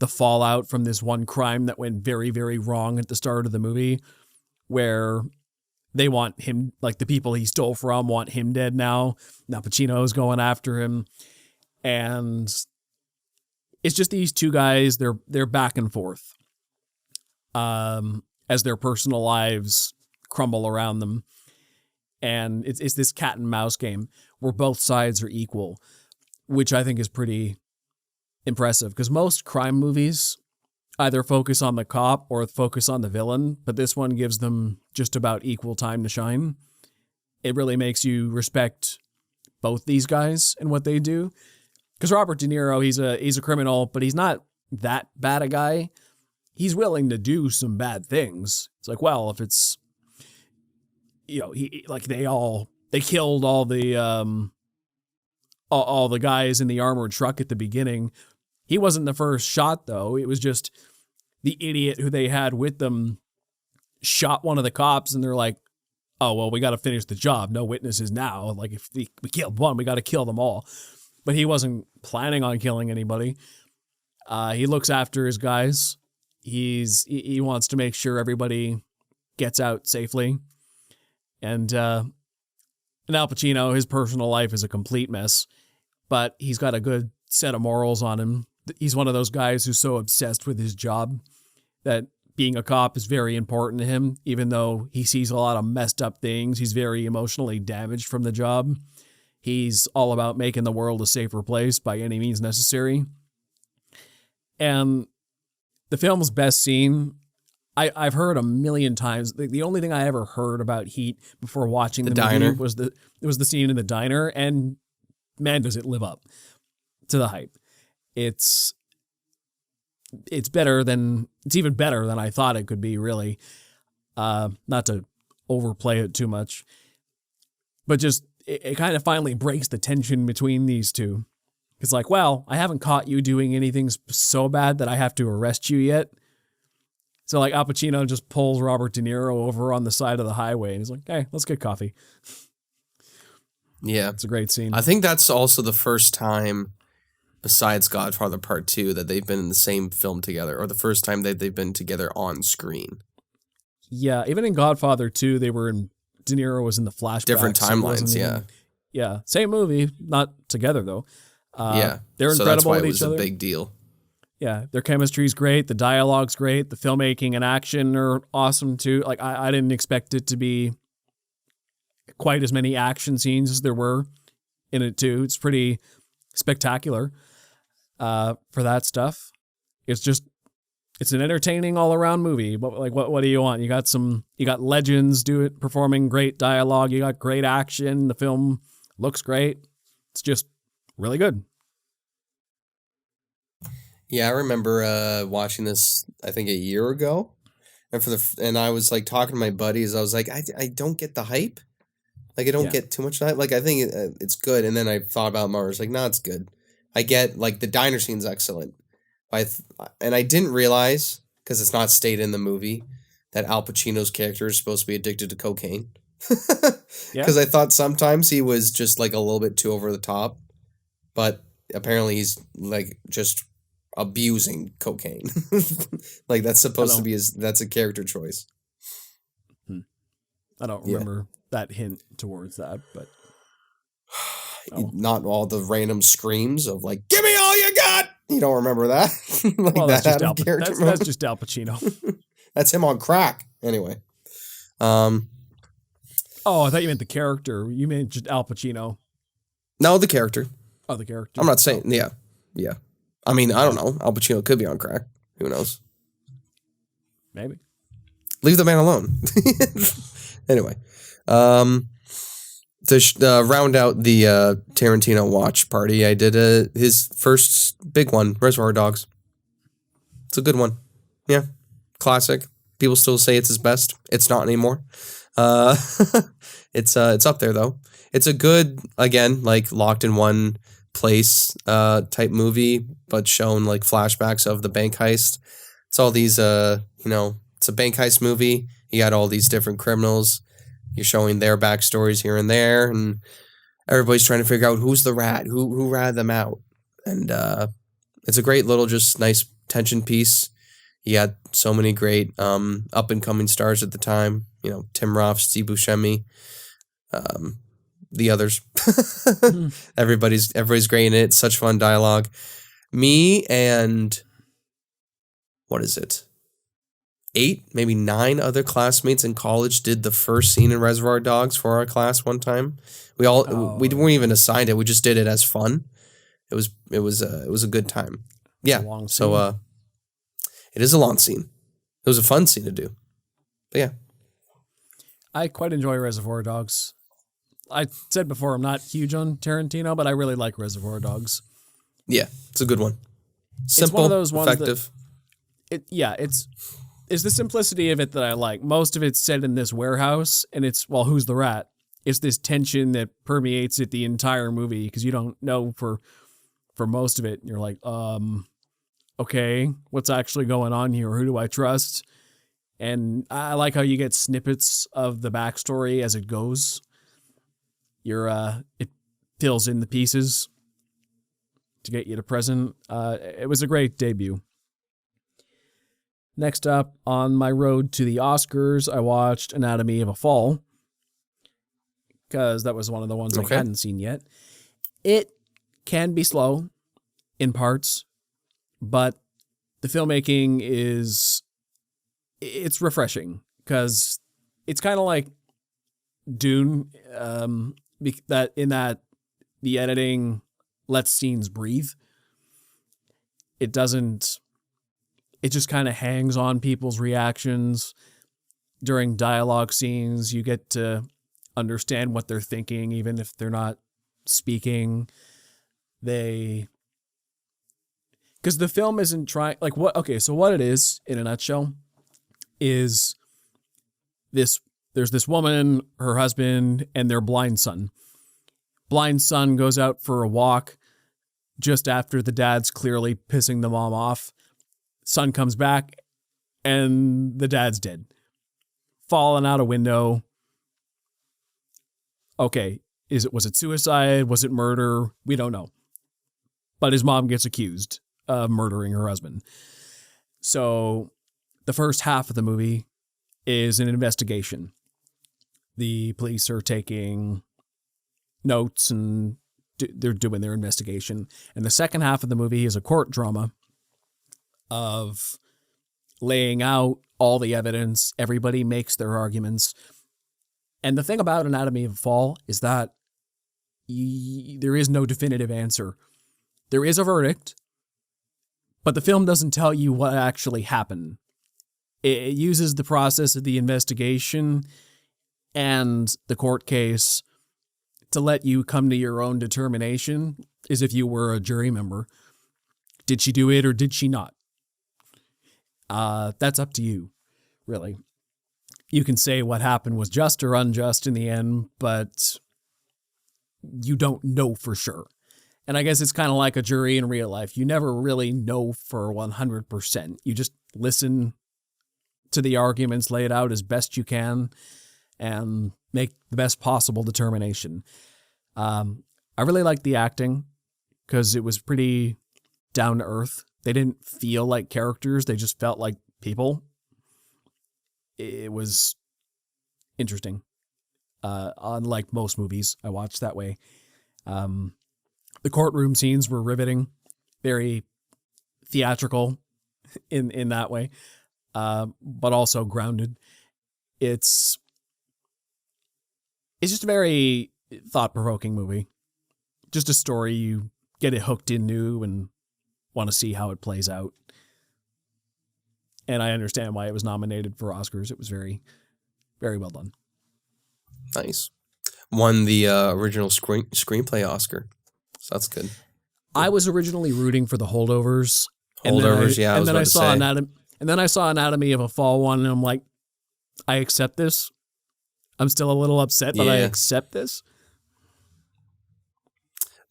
fallout from this one crime that went very, very wrong at the start of the movie, where they want him, like the people he stole from want him dead now. Now Pacino's going after him. And it's just these two guys. They're back and forth, as their personal lives crumble around them, and it's this cat and mouse game where both sides are equal, which I think is pretty impressive, because most crime movies either focus on the cop or focus on the villain, but this one gives them just about equal time to shine. It really makes you respect both these guys and what they do. Because Robert De Niro, he's a criminal, but he's not that bad a guy. He's willing to do some bad things. It's like, well, if it's, they killed all the guys in the armored truck at the beginning. He wasn't the first shot, though. It was just the idiot who they had with them shot one of the cops, and they're like, oh, well, we got to finish the job. No witnesses now. Like, if we killed one, we got to kill them all. But he wasn't planning on killing anybody. He looks after his guys. He wants to make sure everybody gets out safely. And Al Pacino, his personal life is a complete mess, but he's got a good set of morals on him. He's one of those guys who's so obsessed with his job that being a cop is very important to him. Even though he sees a lot of messed up things, he's very emotionally damaged from the job. He's all about making the world a safer place by any means necessary. And the film's best scene, I've heard a million times. The only thing I ever heard about Heat before watching the movie was the scene in the diner, and man, does it live up to the hype. It's even better than I thought it could be, really. Not to overplay it too much, but just it kind of finally breaks the tension between these two. It's like, well, I haven't caught you doing anything so bad that I have to arrest you yet. So like Al Pacino just pulls Robert De Niro over on the side of the highway and he's like, hey, let's get coffee. Yeah. It's a great scene. I think that's also the first time, besides Godfather Part 2, that they've been in the same film together, or the first time that they've been together on screen. Yeah, even in Godfather 2, De Niro was in the flashbacks. Different timelines, Yeah, same movie, not together though. Yeah, they're incredible. So that's why with it was each other. A big deal. Yeah, their chemistry's great. The dialogue's great. The filmmaking and action are awesome too. Like I didn't expect it to be quite as many action scenes as there were in it too. It's pretty spectacular for that stuff. It's an entertaining all around movie. What do you want? You got legends performing great dialogue. You got great action. The film looks great. It's just really good. Yeah, I remember watching this, I think, a year ago, and I was like talking to my buddies. I was like, I don't get the hype, like I don't get too much hype. Like I think it's good, and then I thought about it more. I was like, no, it's good. I get like the diner scene's excellent, and I didn't realize, because it's not stated in the movie, that Al Pacino's character is supposed to be addicted to cocaine. Because I thought sometimes he was just like a little bit too over the top, but apparently he's like just abusing cocaine. Like that's supposed to be that's a character choice. I don't remember that hint towards that, but not all the random screams of like, give me all you got. You don't remember that? Like well, that's just Al Pacino. That's him on crack. Anyway. Oh, I thought you meant the character. You meant just Al Pacino. No, the character. Oh, the character. I'm not saying, yeah. I mean, I don't know. Al Pacino could be on crack. Who knows? Maybe. Leave the man alone. Anyway, to round out the Tarantino watch party, I did his first big one, Reservoir Dogs. It's a good one. Yeah, classic. People still say it's his best. It's not anymore. It's up there though. It's a good, again, like locked in one place type movie, but shown like flashbacks of the bank heist. It's all these it's a bank heist movie. You got all these different criminals. You're showing their backstories here and there, and everybody's trying to figure out who's the rat, who ratted them out. And it's a great little, just nice tension piece. You got so many great up and coming stars at the time. Tim Roth, Steve Buscemi, the others. Everybody's great in it. It's such fun dialogue. Me and what is it? 8, maybe 9 other classmates in college did the first scene in Reservoir Dogs for our class one time. We weren't even assigned it. We just did it as fun. It was a good time. Yeah. A long so scene. it is a long scene. It was a fun scene to do. But yeah. I quite enjoy Reservoir Dogs. I said before I'm not huge on Tarantino, but I really like Reservoir Dogs. Yeah, it's a good one. Simple, it's one of those ones effective. It's the simplicity of it that I like. Most of it's set in this warehouse, and it's, well, who's the rat? It's this tension that permeates it the entire movie because you don't know for most of it. And you're like, okay, what's actually going on here? Who do I trust? And I like how you get snippets of the backstory as it goes. It fills in the pieces to get you to present. It was a great debut. Next up, on my road to the Oscars, I watched Anatomy of a Fall, because that was one of the ones I hadn't seen yet. It can be slow in parts, but the filmmaking it's refreshing, because it's kind of like Dune, that the editing lets scenes breathe. It just kind of hangs on people's reactions. During dialogue scenes, you get to understand what they're thinking, even if they're not speaking. Because the film isn't trying, like, so what it is, in a nutshell, is there's this woman, her husband, and their blind son. Blind son goes out for a walk just after the dad's clearly pissing the mom off. Son comes back, and the dad's dead. Fallen out a window. Okay, was it suicide? Was it murder? We don't know. But his mom gets accused of murdering her husband. So the first half of the movie is an investigation. The police are taking notes and they're doing their investigation. And the second half of the movie is a court drama of laying out all the evidence. Everybody makes their arguments. And the thing about Anatomy of a Fall is that there is no definitive answer. There is a verdict, but the film doesn't tell you what actually happened. It uses the process of the investigation and the court case to let you come to your own determination, as if you were a jury member. Did she do it or did she not? That's up to you, really. You can say what happened was just or unjust in the end, but you don't know for sure. And I guess it's kind of like a jury in real life. You never really know for 100%. You just listen to the arguments, lay it out as best you can, and make the best possible determination. I really liked the acting because it was pretty down to earth. They didn't feel like characters. They just felt like people. It was interesting. Unlike most movies I watched that way. The courtroom scenes were riveting, very theatrical in that way, but also grounded. It's just a very thought-provoking movie. Just a story you get it hooked into and want to see how it plays out. And I understand why it was nominated for Oscars. It was very, very well done. Nice. Won the original screenplay Oscar. So that's good. I was originally rooting for The Holdovers. And then I saw Anatomy of a Fall one, and I'm like, I accept this. I'm still a little upset, but I accept this.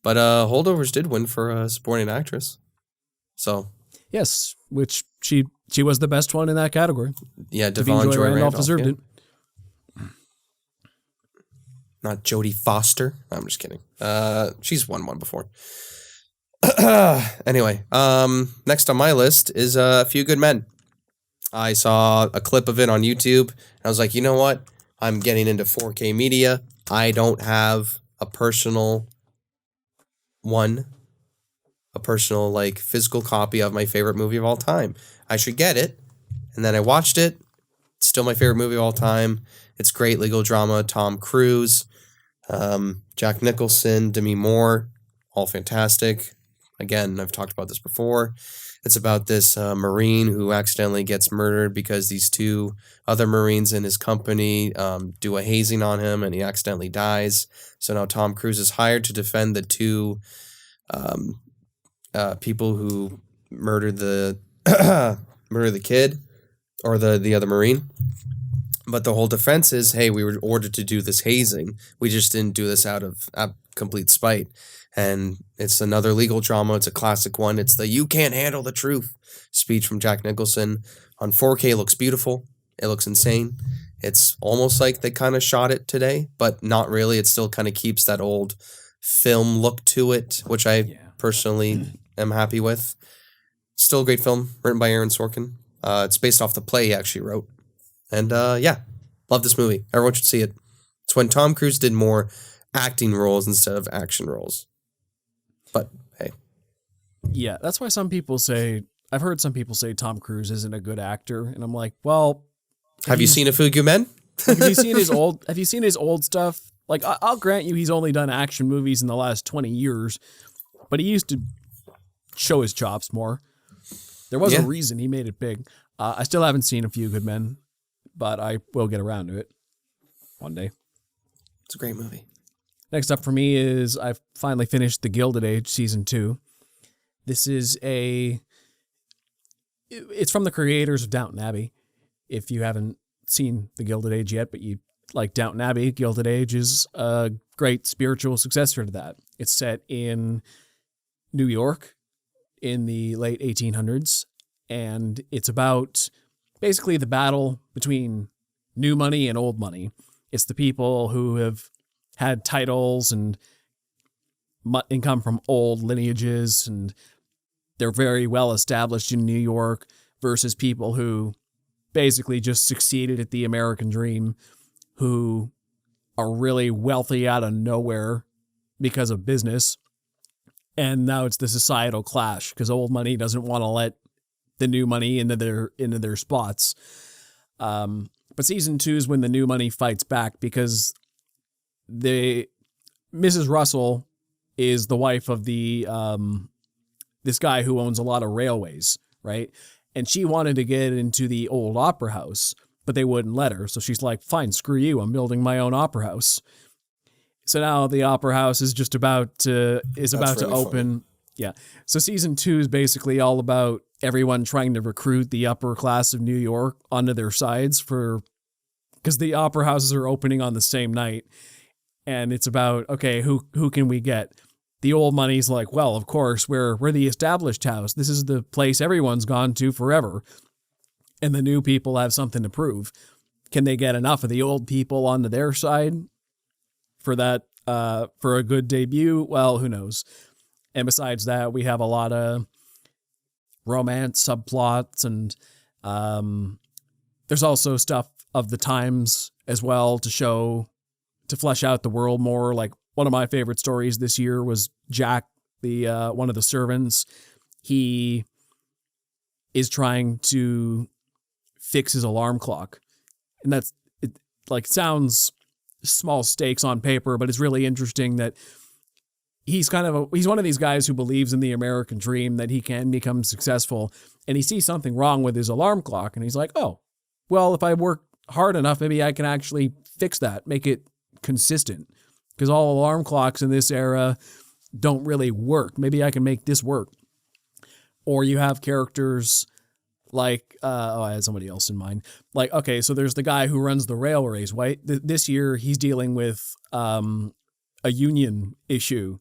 But Holdovers did win for supporting actress. So yes, which she was the best one in that category. Yeah, Devon Joy Randolph deserved it. Not Jodie Foster. I'm just kidding. She's won one before. Anyway, next on my list is A Few Good Men. I saw a clip of it on YouTube, and I was like, you know what? I'm getting into 4K media. I don't have a personal one a personal, like, physical copy of my favorite movie of all time. I should get it. And then I watched it. It's still my favorite movie of all time. It's great legal drama. Tom Cruise, Jack Nicholson, Demi Moore, all fantastic. Again, I've talked about this before. It's about this Marine who accidentally gets murdered because these two other Marines in his company do a hazing on him, and he accidentally dies. So now Tom Cruise is hired to defend the two people who murdered the murdered the kid, or the other Marine. But the whole defense is, hey, we were ordered to do this hazing. We just didn't do this out of complete spite. And it's another legal drama. It's a classic one. It's the "you can't handle the truth" speech from Jack Nicholson. On 4K, it looks beautiful. It looks insane. It's almost like they kind of shot it today, but not really. It still kind of keeps that old film look to it, which I personally am happy with. Still a great film, written by Aaron Sorkin. It's based off the play he actually wrote. And love this movie. Everyone should see it. It's when Tom Cruise did more acting roles instead of action roles. But hey. Yeah, that's why some people say, I've heard some people say Tom Cruise isn't a good actor. And I'm like, well. Have you seen A Few Good Men? Have you seen his old stuff? Like, I'll grant you he's only done action movies in the last 20 years, but he used to show his chops more. There was a reason he made it big. I still haven't seen A Few Good Men, but I will get around to it one day. It's a great movie. Next up for me is I've finally finished The Gilded Age Season 2. This is it's from the creators of Downton Abbey. If you haven't seen The Gilded Age yet, but you like Downton Abbey, Gilded Age is a great spiritual successor to that. It's set in New York in the late 1800s, and it's about basically the battle between new money and old money. It's the people who have had titles and come from old lineages, and they're very well established in New York, versus people who basically just succeeded at the American dream, who are really wealthy out of nowhere because of business. And now it's the societal clash because old money doesn't want to let the new money into their spots. But season 2 is when the new money fights back, because Mrs. Russell is the wife of the this guy who owns a lot of railways, right? And she wanted to get into the old opera house, but they wouldn't let her. So she's like, fine, screw you. I'm building my own opera house. So now the opera house is just about to open. Funny. Yeah. So season 2 is basically all about everyone trying to recruit the upper class of New York onto their sides because the opera houses are opening on the same night. And it's about, okay, who can we get? The old money's like, well, of course, we're the established house. This is the place everyone's gone to forever. And the new people have something to prove. Can they get enough of the old people onto their side for that, for a good debut? Well, who knows? And besides that, we have a lot of romance subplots, and there's also stuff of the times as well to flesh out the world more. Like, one of my favorite stories this year was Jack, the one of the servants. He is trying to fix his alarm clock, and that's it. Like, sounds small stakes on paper, but it's really interesting that he's one of these guys who believes in the American dream, that he can become successful, and he sees something wrong with his alarm clock, and he's like, oh, well, if I work hard enough, maybe I can actually fix that, make it consistent, because all alarm clocks in this era don't really work. Maybe I can make this work. Or you have characters like, I had somebody else in mind. Like, okay, so there's the guy who runs the railways, right? This year he's dealing with a union issue.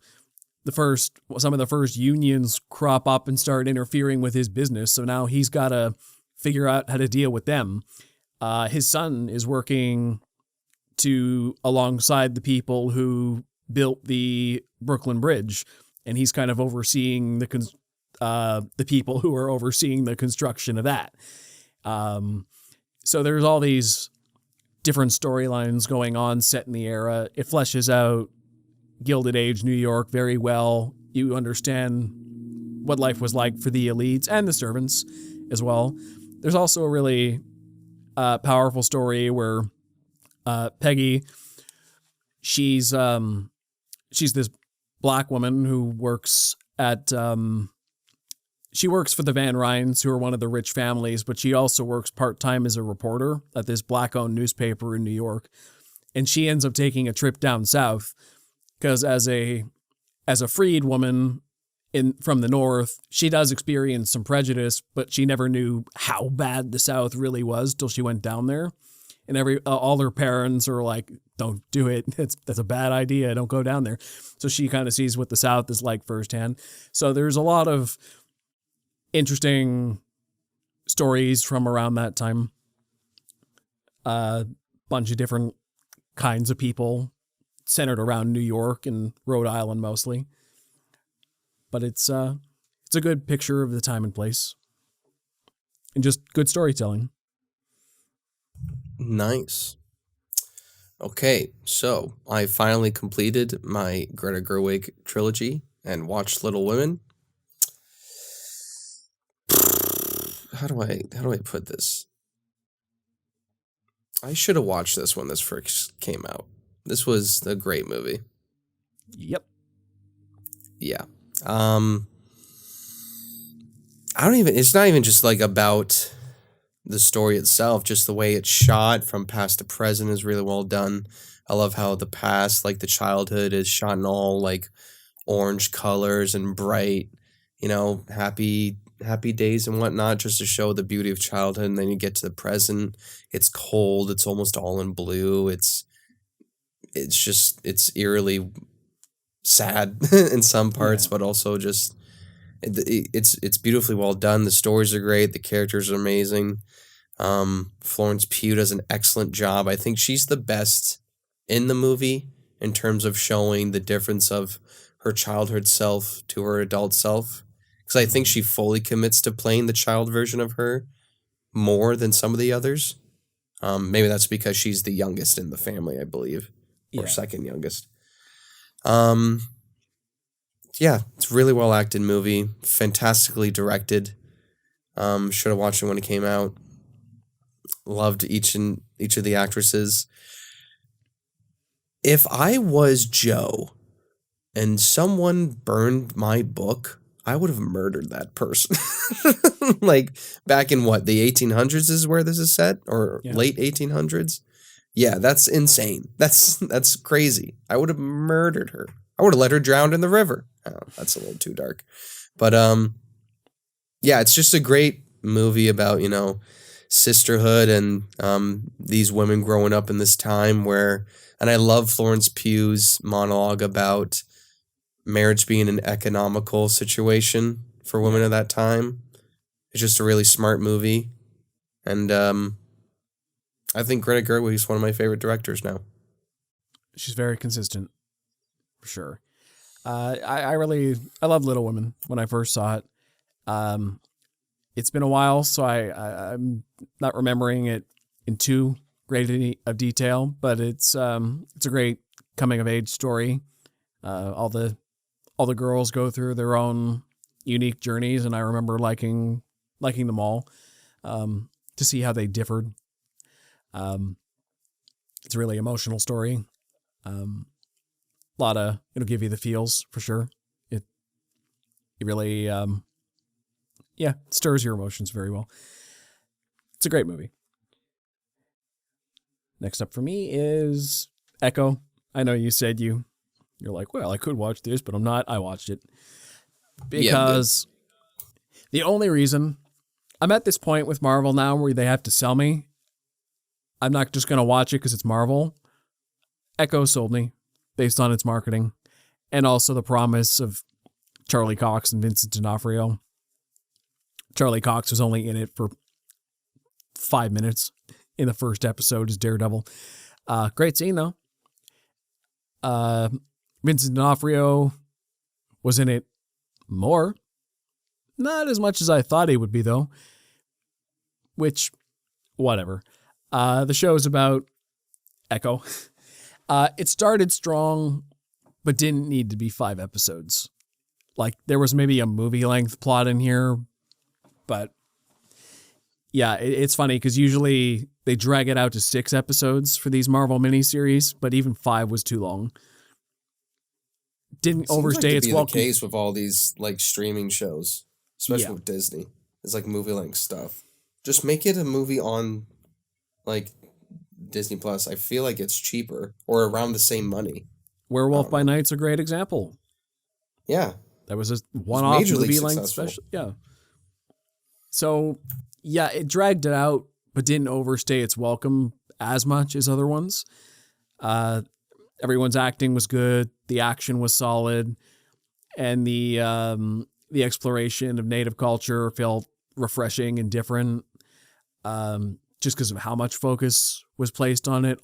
Some of the first unions crop up and start interfering with his business. So now he's got to figure out how to deal with them. His son is working alongside the people who built the Brooklyn Bridge, and he's kind of overseeing the people who are overseeing the construction of that. So there's all these different storylines going on set in the era. It fleshes out Gilded Age New York very well. You understand what life was like for the elites and the servants as well. There's also a really powerful story where Peggy, she's this black woman who works at she works for the Van Ryns, who are one of the rich families, but she also works part-time as a reporter at this black-owned newspaper in New York. And she ends up taking a trip down south because as a freed woman from the North, she does experience some prejudice, but she never knew how bad the South really was till she went down there. And all her parents are like, "Don't do it. That's a bad idea. Don't go down there." So she kind of sees what the South is like firsthand. So there's a lot of interesting stories from around that time. Bunch of different kinds of people centered around New York and Rhode Island mostly. But it's a good picture of the time and place. And just good storytelling. Nice. Okay, so I finally completed my Greta Gerwig trilogy and watched Little Women. How do I put this? I should have watched this when this first came out. This was a great movie. Yep. Yeah. It's not even just like about the story itself, just the way it's shot from past to present is really well done. I love how the past, like the childhood, is shot in all like orange colors and bright, happy days and whatnot, just to show the beauty of childhood. And then you get to the present, it's cold, it's almost all in blue. It's eerily sad in some parts, but also just it's beautifully well done. The stories are great, the characters are amazing. Florence Pugh does an excellent job. I think she's the best in the movie in terms of showing the difference of her childhood self to her adult self, because I think she fully commits to playing the child version of her more than some of the others. Maybe that's because she's the youngest in the family, I believe, or second youngest. Yeah, it's a really well acted movie, fantastically directed. Should have watched it when it came out. Loved each of the actresses. If I was Joe and someone burned my book, I would have murdered that person. Like back in the 1800s is where this is set, or late 1800s. Yeah, that's insane. That's crazy. I would have murdered her. I would have let her drown in the river. Oh, that's a little too dark. But yeah, it's just a great movie about, sisterhood and these women growing up in this time and I love Florence Pugh's monologue about marriage being an economical situation for women at that time. It's just a really smart movie. And I think Greta Gerwig is one of my favorite directors now. She's very consistent, for sure. I love Little Women when I first saw it. It's been a while, so I'm not remembering it in too great of detail, but it's a great coming of age story. All the girls go through their own unique journeys, and I remember liking them all, to see how they differed. It's a really emotional story. It'll give you the feels for sure. It really, stirs your emotions very well. It's a great movie. Next up for me is Echo. I know you said you're like, well, I could watch this, but I'm not. I watched it because the only reason I'm at this point with Marvel now where they have to sell me, I'm not just going to watch it because it's Marvel. Echo sold me based on its marketing and also the promise of Charlie Cox and Vincent D'Onofrio. Charlie Cox was only in it for 5 minutes in the first episode as Daredevil. Great scene, though. Vincent D'Onofrio was in it more. Not as much as I thought he would be, though. Which, whatever. The show is about Echo. It started strong, but didn't need to be 5 episodes. Like there was maybe a movie length plot in here, but yeah, it's funny because usually they drag it out to 6 episodes for these Marvel miniseries, but even 5 was too long. Didn't overstay its welcome. Seems like to be the case with all these like streaming shows, especially with Disney. It's like movie length stuff. Just make it a movie on like Disney Plus. I feel like it's cheaper or around the same money. Werewolf by Night's a great example. Yeah. That was a one-off movie-length special. Yeah. So, yeah, it dragged it out, but didn't overstay its welcome as much as other ones. Everyone's acting was good. The action was solid. And the exploration of native culture felt refreshing and different. Just because of how much focus was placed on it.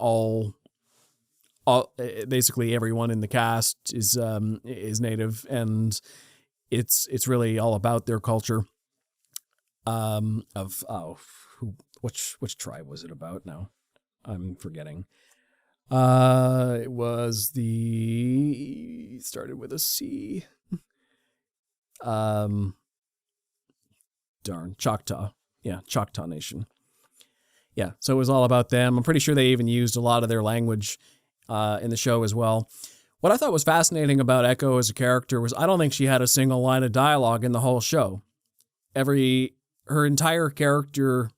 Basically everyone in the cast is native, and it's really all about their culture. Which tribe was it about now? I'm forgetting. It was started with a C. Choctaw. Yeah, Choctaw Nation. Yeah, so it was all about them. I'm pretty sure they even used a lot of their language in the show as well. What I thought was fascinating about Echo as a character was I don't think she had a single line of dialogue in the whole show. Her entire character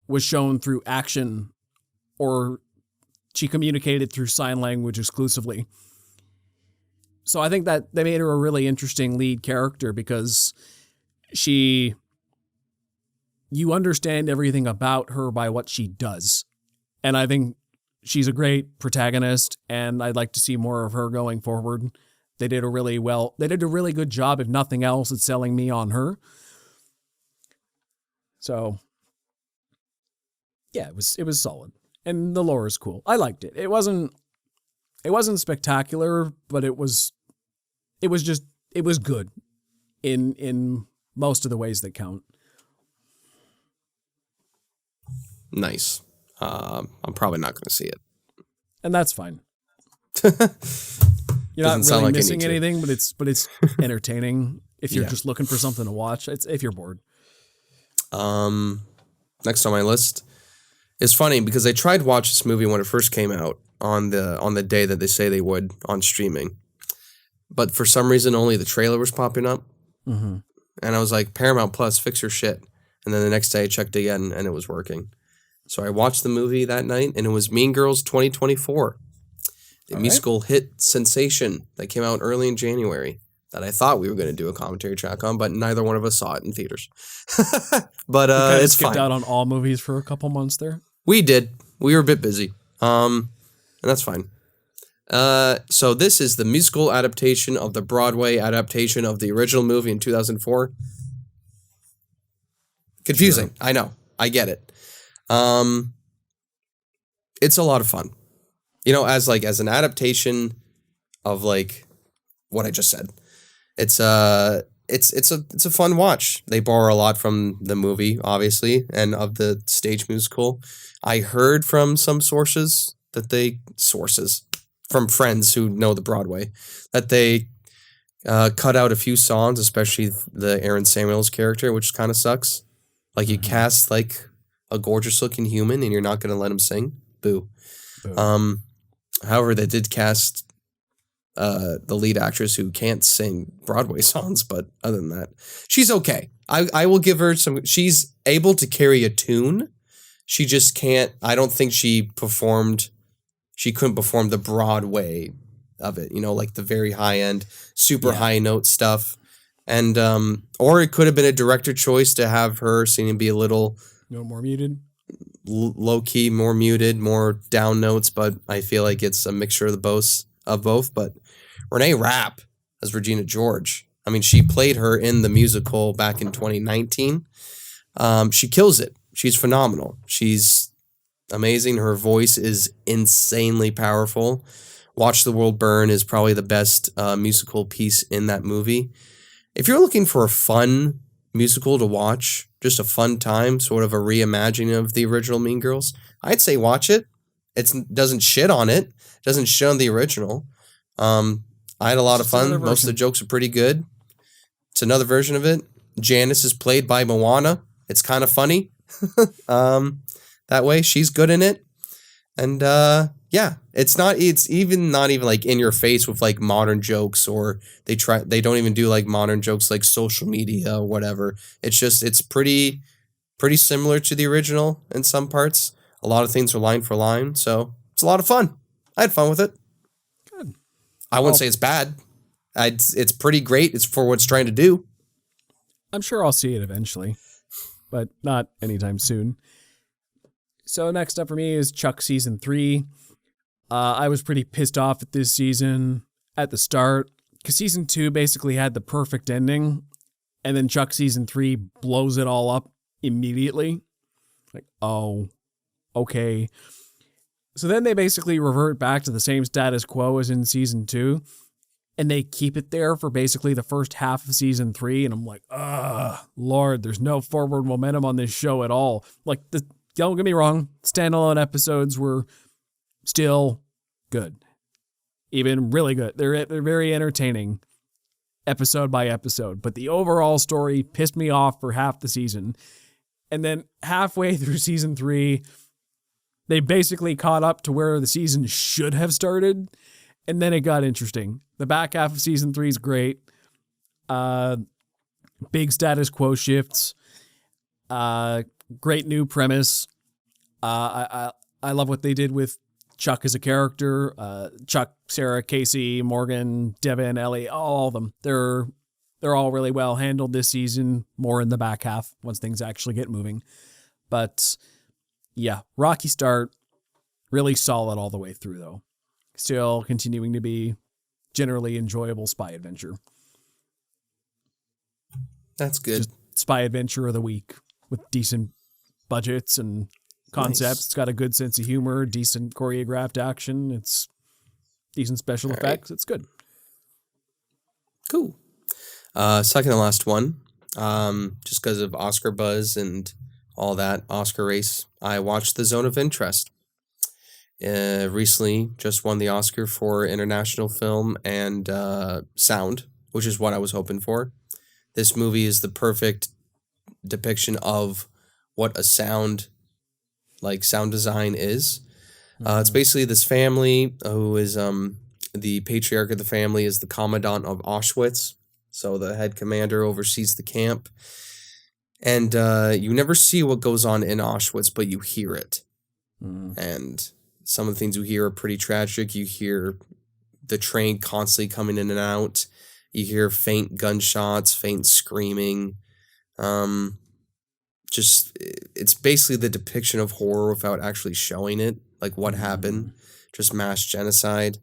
was shown through action, or she communicated through sign language exclusively. So I think that they made her a really interesting lead character because you understand everything about her by what she does. And I think she's a great protagonist, and I'd like to see more of her going forward. They did a really good job, if nothing else, at selling me on her. So, yeah, it was solid. And the lore is cool. I liked it. It wasn't spectacular, but it was good in most of the ways that count. Nice. I'm probably not going to see it. And that's fine. You're not really missing anything, but it's entertaining if you're just looking for something to watch. If you're bored. Next on my list is funny because I tried to watch this movie when it first came out on the day that they say they would on streaming. But for some reason, only the trailer was popping up. Mm-hmm. And I was like, Paramount Plus, fix your shit. And then the next day I checked again and it was working. So I watched the movie that night, and it was Mean Girls 2024, the musical hit sensation that came out early in January that I thought we were going to do a commentary track on, but neither one of us saw it in theaters. But it's skipped fine. Out on all movies for a couple months there. We did. We were a bit busy, and that's fine. So this is the musical adaptation of the Broadway adaptation of the original movie in 2004. Confusing. Sure. I know. I get it. It's a lot of fun, as an adaptation of like what I just said. It's a fun watch. They borrow a lot from the movie, obviously, and of the stage musical. I heard from some sources from friends who know the Broadway that they cut out a few songs, especially the Aaron Samuels character, which kind of sucks. Like you cast like a gorgeous looking human and you're not going to let him sing. Boo. However, they did cast the lead actress who can't sing Broadway songs, but other than that, she's okay. I will give her she's able to carry a tune. She just can't, I don't think she couldn't perform the Broadway of it, like the very high end, super high note stuff. And, or it could have been a director choice to have her sing and be a little more muted, low key, more muted, more down notes. But I feel like it's a mixture of both. But Renee Rapp as Regina George. I mean, she played her in the musical back in 2019. She kills it. She's phenomenal. She's amazing. Her voice is insanely powerful. Watch the World Burn is probably the best musical piece in that movie. If you're looking for a fun musical to watch, just a fun time, sort of a reimagining of the original Mean Girls, I'd say watch it. It doesn't shit on it. It doesn't shit on the original. I had a lot of fun. Most of the jokes are pretty good. It's another version of it. Janice is played by Moana. It's kind of funny. That way she's good in it. And yeah, it's even not even like in your face with like modern jokes, or they don't even do like modern jokes like social media or whatever. It's pretty similar to the original in some parts. A lot of things are line for line, so it's a lot of fun. I had fun with it. Good. I wouldn't say it's bad. It's pretty great. It's for what it's trying to do. I'm sure I'll see it eventually, but not anytime soon. So next up for me is Chuck Season 3. I was pretty pissed off at this season at the start, because Season 2 basically had the perfect ending, and then Chuck Season 3 blows it all up immediately. Like, oh, okay. So then they basically revert back to the same status quo as in Season 2, and they keep it there for basically the first half of Season 3, and I'm like, Lord, there's no forward momentum on this show at all. Like, don't get me wrong, standalone episodes were still good. Even really good. They're very entertaining episode by episode, but the overall story pissed me off for half the season. And then halfway through Season 3, they basically caught up to where the season should have started, and then it got interesting. The back half of Season 3 is great. Big status quo shifts. Great new premise. I love what they did with Chuck as a character. Chuck, Sarah, Casey, Morgan, Devin, Ellie, all of them. They're all really well handled this season. More in the back half once things actually get moving. But yeah, rocky start. Really solid all the way through though. Still continuing to be generally enjoyable spy adventure. That's good. Just spy adventure of the week with decent budgets and concepts. Nice. It's got a good sense of humor, decent choreographed action. It's decent special all effects. Right. It's good. Cool. Second to last one, just because of Oscar buzz and all that Oscar race, I watched The Zone of Interest. Recently just won the Oscar for international film and sound, which is what I was hoping for. This movie is the perfect depiction of what a sound design is. It's basically this family who is the patriarch of the family is the commandant of Auschwitz. So the head commander oversees the camp. And you never see what goes on in Auschwitz, but you hear it. And some of the things you hear are pretty tragic. You hear the train constantly coming in and out. You hear faint gunshots, faint screaming. It's basically the depiction of horror without actually showing it, like what happened, just mass genocide.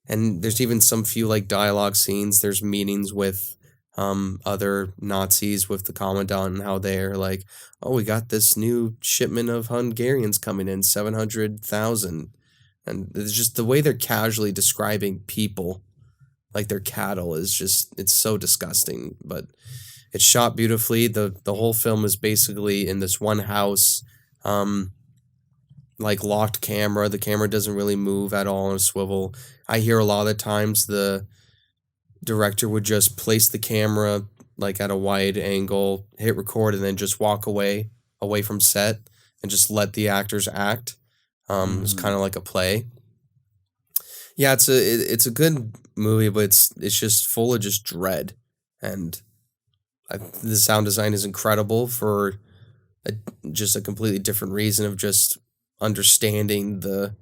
And there's even some few like dialogue scenes. There's meetings with other Nazis with the commandant and how they're like, oh, we got this new shipment of Hungarians coming in, 700,000. And it's just the way they're casually describing people like they're cattle is just, it's so disgusting, but it's shot beautifully. The whole film is basically in this one house, like locked camera. The camera doesn't really move at all on a swivel. I hear a lot of the times the director would just place the camera like at a wide angle, hit record, and then just walk away from set and just let the actors act. It's kind of like a play. Yeah, it's a good movie, but it's just full of just dread, and the sound design is incredible for just a completely different reason of just understanding the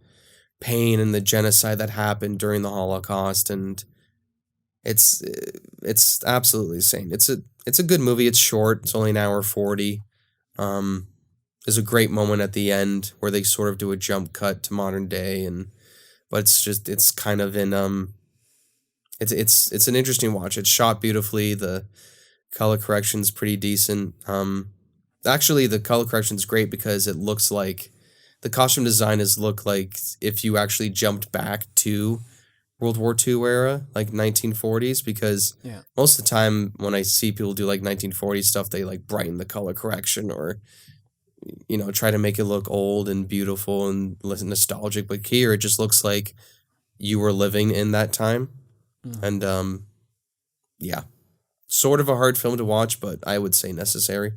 pain and the genocide that happened during the Holocaust, and it's absolutely insane. It's a good movie. It's short. It's only an hour 40. There's a great moment at the end where they sort of do a jump cut to modern day, but it's kind of in it's an interesting watch. It's shot beautifully. The color correction's pretty decent. Actually, the color correction's great because it looks like the costume design look like if you actually jumped back to World War II era, like 1940s, because most of the time when I see people do like 1940s stuff, they like brighten the color correction or, try to make it look old and beautiful and nostalgic. But here it just looks like you were living in that time. And yeah, Sort of a hard film to watch, but I would say necessary.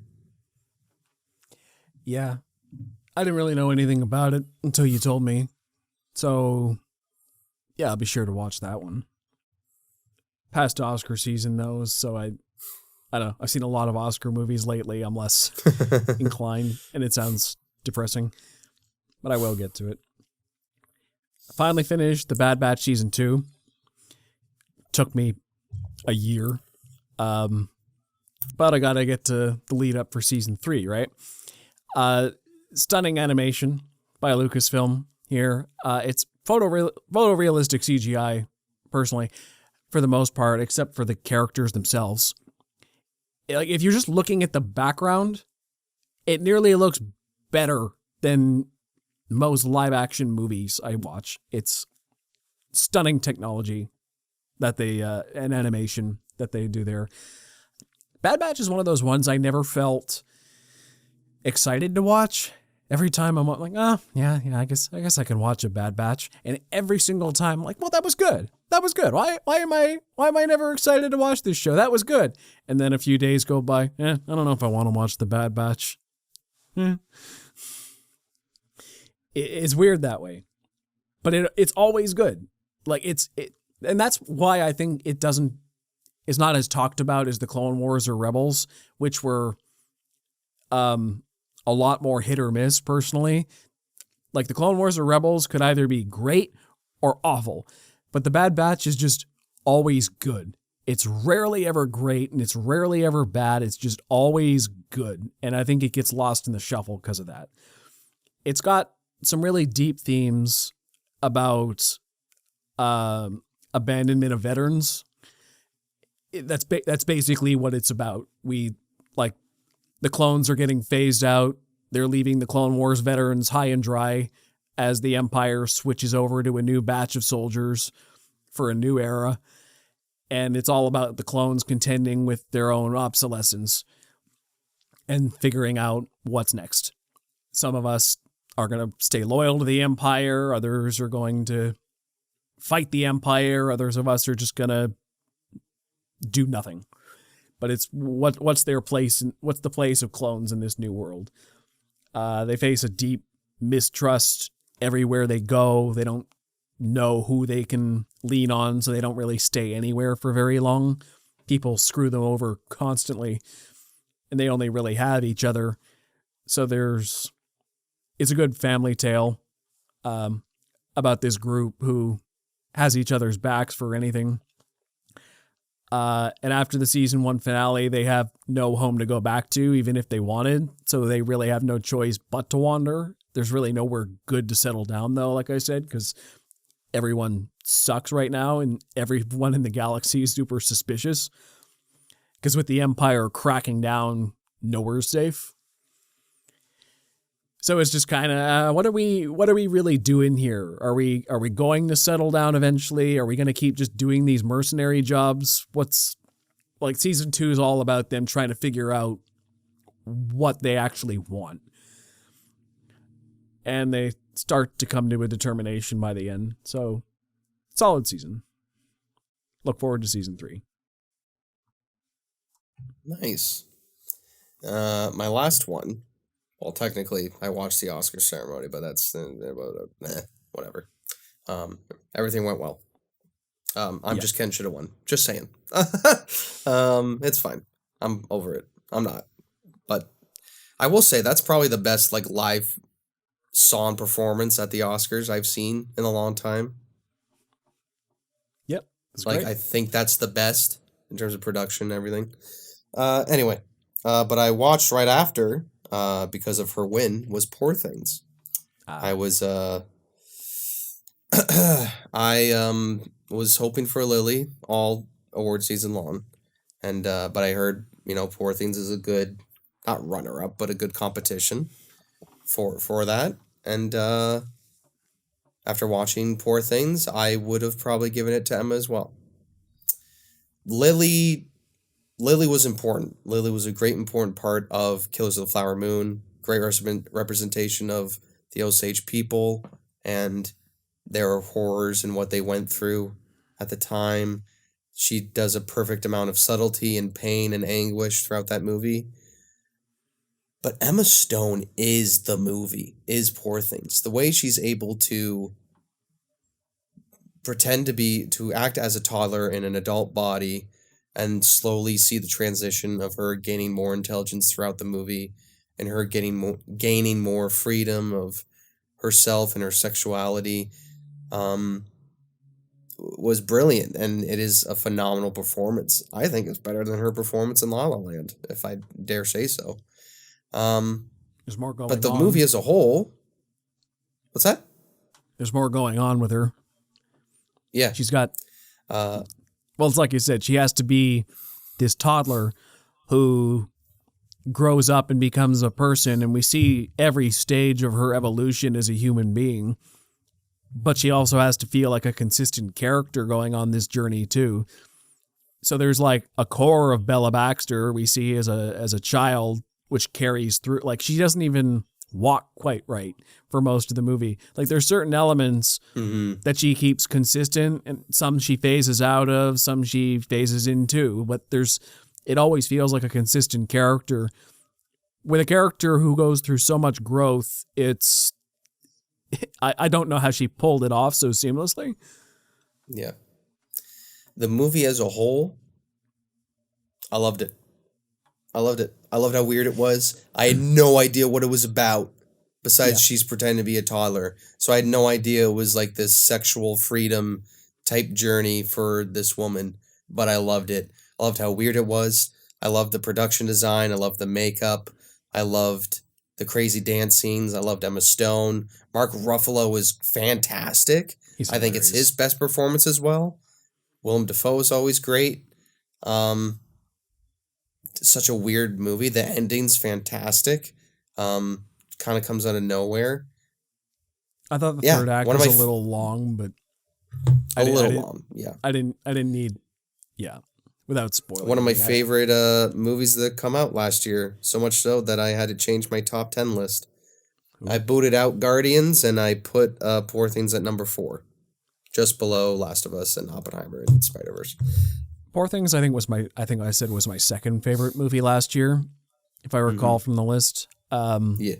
Yeah. I didn't really know anything about it until you told me. So, yeah, I'll be sure to watch that one. Past Oscar season, though, so I don't know. I've seen a lot of Oscar movies lately. I'm less inclined, and it sounds depressing, but I will get to it. I finally finished The Bad Batch Season 2. Took me a year. But I gotta get to the lead up for Season 3, right? Stunning animation by Lucasfilm here. It's photorealistic CGI, personally, for the most part, except for the characters themselves. Like, if you're just looking at the background, it nearly looks better than most live action movies I watch. It's stunning technology that they and animation that they do there. Bad Batch is one of those ones I never felt excited to watch. Every time I'm like, yeah, I guess I can watch a Bad Batch, and every single time I'm like, well, that was good. That was good. Why am I never excited to watch this show? That was good. And then a few days go by. I don't know if I want to watch the Bad Batch. It's weird that way, but it's always good. Like and that's why I think it's not as talked about as the Clone Wars or Rebels, which were a lot more hit or miss, personally. Like, the Clone Wars or Rebels could either be great or awful, but the Bad Batch is just always good. It's rarely ever great, and it's rarely ever bad. It's just always good, and I think it gets lost in the shuffle because of that. It's got some really deep themes about abandonment of veterans. That's basically what it's about. The clones are getting phased out. They're leaving the Clone Wars veterans high and dry as the Empire switches over to a new batch of soldiers for a new era. And it's all about the clones contending with their own obsolescence and figuring out what's next. Some of us are going to stay loyal to the Empire. Others are going to fight the Empire. Others of us are just going to do nothing. But it's what's their place and what's the place of clones in this new world. They face a deep mistrust everywhere they go. They don't know who they can lean on, so they don't really stay anywhere for very long. People screw them over constantly, and they only really have each other. So it's a good family tale about this group who has each other's backs for anything. And after the season 1 finale, they have no home to go back to, even if they wanted. So they really have no choice but to wander. There's really nowhere good to settle down, though, like I said, because everyone sucks right now, and everyone in the galaxy is super suspicious. Because with the Empire cracking down, nowhere's safe. So it's just kind of, what are we really doing here? Are we going to settle down eventually? Are we going to keep just doing these mercenary jobs? Season 2 is all about them trying to figure out what they actually want. And they start to come to a determination by the end. So, solid season. Look forward to season 3. Nice. My last one. Well, technically, I watched the Oscar ceremony, but that's whatever. Everything went well. Just Ken should have won. Just saying. It's fine. I'm over it. I'm not. But I will say that's probably the best live song performance at the Oscars I've seen in a long time. Yep. Great. I think that's the best in terms of production and everything. Anyway, but I watched right after. Because of her win, was Poor Things. I was I was hoping for Lily all award season long, and but I heard Poor Things is a good, not runner up, but a good competition for that. And after watching Poor Things, I would have probably given it to Emma as well. Lily was important. Lily was a great important part of Killers of the Flower Moon. Great representation of the Osage people and their horrors and what they went through at the time. She does a perfect amount of subtlety and pain and anguish throughout that movie. But Emma Stone is the movie, is Poor Things. The way she's able to to act as a toddler in an adult body and slowly see the transition of her gaining more intelligence throughout the movie and her gaining more freedom of herself and her sexuality was brilliant, and it is a phenomenal performance. I think it's better than her performance in La La Land, if I dare say so. There's more going on. But the movie as a whole, what's that? There's more going on with her. Yeah. She's got, well, it's like you said, she has to be this toddler who grows up and becomes a person, and we see every stage of her evolution as a human being. But she also has to feel like a consistent character going on this journey too. So there's like a core of Bella Baxter we see as a child, which carries through. Like, she doesn't even walk quite right for most of the movie. Like, there's certain elements that she keeps consistent, and some she phases out of, some she phases into, but it always feels like a consistent character. With a character who goes through so much growth, I don't know how she pulled it off so seamlessly. Yeah. The movie as a whole, I loved it. I loved how weird it was. I had no idea what it was about, besides she's pretending to be a toddler. So I had no idea it was like this sexual freedom type journey for this woman. But I loved it. I loved how weird it was. I loved the production design. I loved the makeup. I loved the crazy dance scenes. I loved Emma Stone. Mark Ruffalo was fantastic. I think it's his best performance as well. Willem Dafoe is always great. Such a weird movie. The ending's fantastic. Kind of comes out of nowhere. I thought the third act was a little long, but a little long. Yeah, I didn't need. Yeah, without spoiling. One of my favorite movies that come out last year. So much so that I had to change my top 10 list. Ooh. I booted out Guardians and I put Poor Things at number 4, just below Last of Us and Oppenheimer and Spider-Verse. Poor Things, I think I said was my second favorite movie last year, if I recall from the list. Yeah.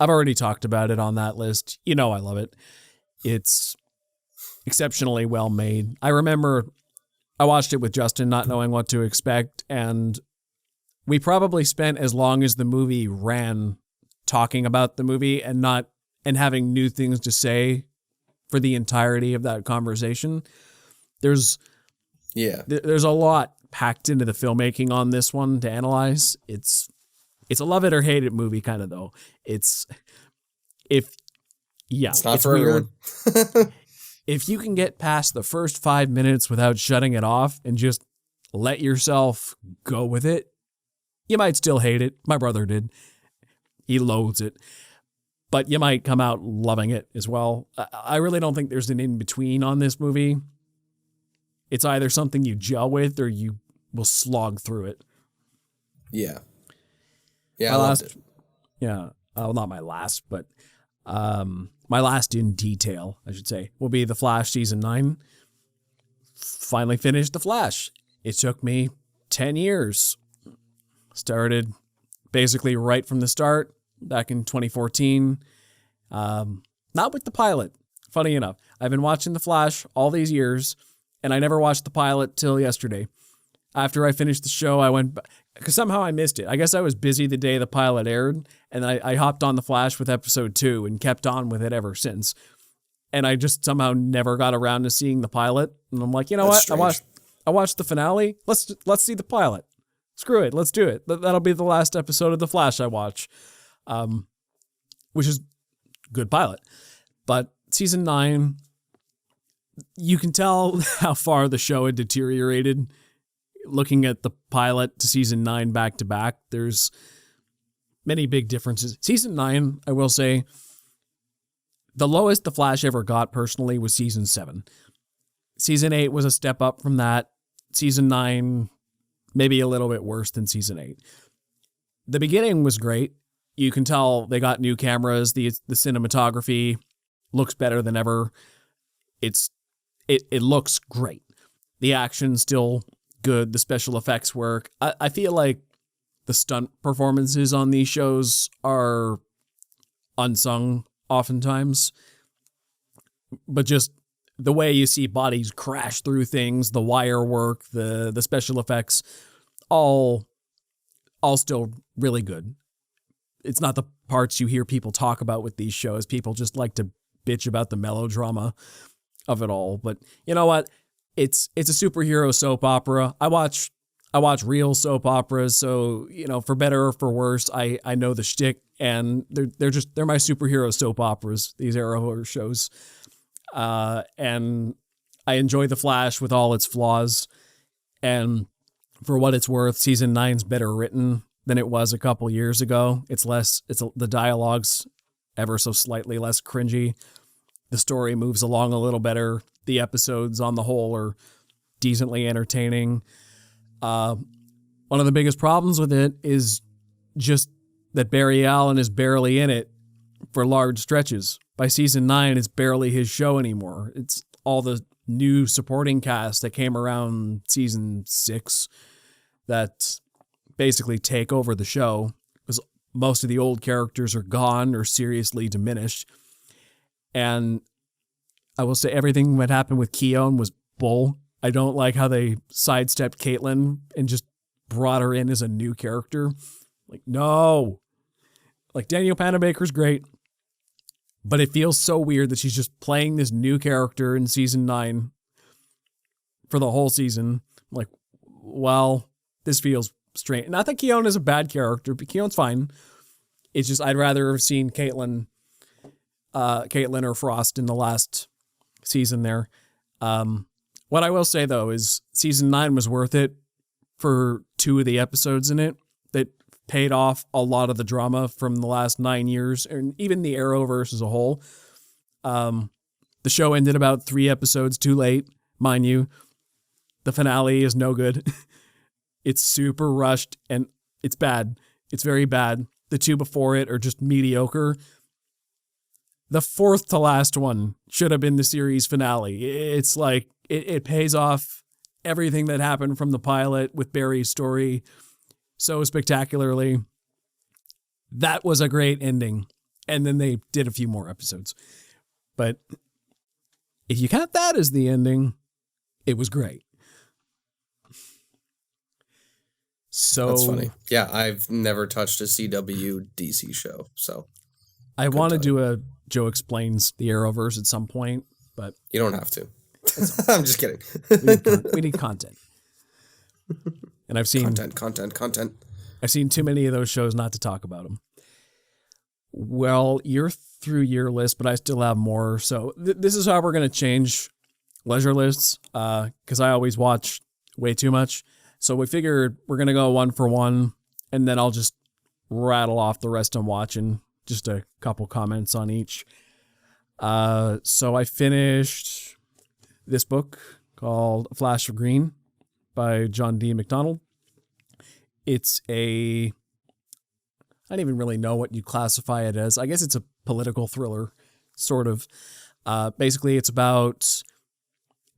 I've already talked about it on that list. You know I love it. It's exceptionally well made. I remember I watched it with Justin not knowing what to expect, and we probably spent as long as the movie ran talking about the movie and having new things to say for the entirety of that conversation. There's a lot packed into the filmmaking on this one to analyze. It's a love it or hate it movie kind of, though. It's not for everyone. If you can get past the first 5 minutes without shutting it off and just let yourself go with it, you might still hate it. My brother did. He loathes it. But you might come out loving it as well. I really don't think there's an in-between on this movie. It's either something you gel with or you will slog through it. Yeah. Yeah, I loved it. Yeah. Well, not my last, but my last in detail, I should say, will be The Flash Season 9. Finally finished The Flash. It took me 10 years. Started basically right from the start, back in 2014. Not with the pilot. Funny enough, I've been watching The Flash all these years, and I never watched the pilot till yesterday. After I finished the show, I went, because somehow I missed it. I guess I was busy the day the pilot aired, and I hopped on The Flash with episode 2 and kept on with it ever since. And I just somehow never got around to seeing the pilot. And I'm like, you know That's what? strange. I watched the finale. Let's see the pilot. Screw it. Let's do it. That'll be the last episode of The Flash I watch, which is good pilot. But season 9, you can tell how far the show had deteriorated. Looking at the pilot to season 9 back to back, there's many big differences. Season 9, I will say, the lowest The Flash ever got personally was season 7. Season 8 was a step up from that. Season 9, maybe a little bit worse than season 8. The beginning was great. You can tell they got new cameras. The cinematography looks better than ever. It looks great. The action's still good. The special effects work. I feel like the stunt performances on these shows are unsung oftentimes, but just the way you see bodies crash through things, the wire work, the special effects, all still really good. It's not the parts you hear people talk about with these shows. People just like to bitch about the melodrama of it all. But you know what? It's a superhero soap opera. I watch real soap operas, so for better or for worse, I know the shtick, and they're my superhero soap operas. These Arrowverse shows, and I enjoy The Flash with all its flaws, and for what it's worth, season 9's better written than it was a couple years ago. The dialogue's ever so slightly less cringy. The story moves along a little better. The episodes on the whole are decently entertaining. One of the biggest problems with it is just that Barry Allen is barely in it for large stretches. By season 9, it's barely his show anymore. It's all the new supporting cast that came around season 6 that basically take over the show, because most of the old characters are gone or seriously diminished. And I will say everything that happened with Keone was bull. I don't like how they sidestepped Caitlin and just brought her in as a new character. Like, no. Like, Danielle Panabaker's great, but it feels so weird that she's just playing this new character in season 9 for the whole season. I'm like, well, this feels strange. Not that Keone is a bad character, but Keone's fine. It's just I'd rather have seen Caitlin or Frost in the last season there. What I will say, though, is season 9 was worth it for 2 of the episodes in it that paid off a lot of the drama from the last 9 years, and even the Arrowverse as a whole. The show ended about 3 episodes too late, mind you. The finale is no good. It's super rushed, and it's bad. It's very bad. The 2 before it are just mediocre. The 4th to last one should have been the series finale. It's like, it pays off everything that happened from the pilot with Barry's story so spectacularly. That was a great ending. And then they did a few more episodes. But if you count that as the ending, it was great. So that's funny. Yeah, I've never touched a CW DC show, so I want to do a Joe Explains the Arrowverse at some point, but you don't have to. I'm just kidding. We need content. And I've seen content. I've seen too many of those shows not to talk about them. Well, you're through your list, but I still have more. So this is how we're going to change leisure lists, because I always watch way too much. So we figured we're going to go 1 for 1, and then I'll just rattle off the rest I'm watching. Just a couple comments on each. So I finished this book called A Flash of Green by John D. McDonald. It's I don't even really know what you classify it as. I guess it's a political thriller, sort of. Basically, it's about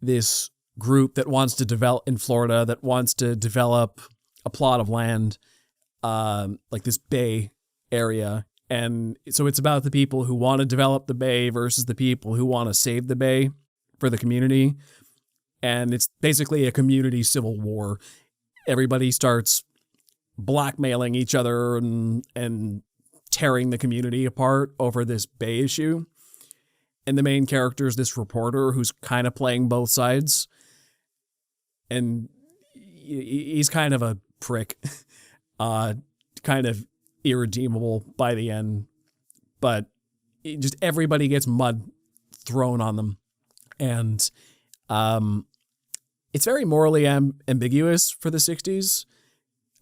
this group that wants to develop in Florida, that wants to develop a plot of land, like this bay area. And so it's about the people who want to develop the bay versus the people who want to save the bay for the community. And it's basically a community civil war. Everybody starts blackmailing each other and tearing the community apart over this bay issue. And the main character is this reporter who's kind of playing both sides. And he's kind of a prick, kind of irredeemable by the end, but just everybody gets mud thrown on them. And it's very morally ambiguous for the 60s.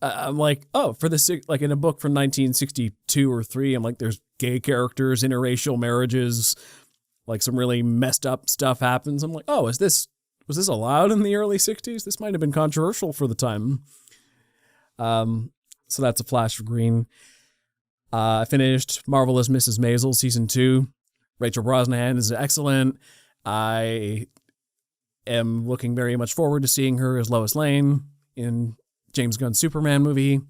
I'm like, like in a book from 1962 or 3, I'm like, there's gay characters, interracial marriages, like some really messed up stuff happens. I'm like, was this allowed in the early 60s? This might have been controversial for the time. So that's A Flash of Green. I finished Marvelous Mrs. Maisel season 2. Rachel Brosnahan is excellent. I am looking very much forward to seeing her as Lois Lane in James Gunn's Superman movie.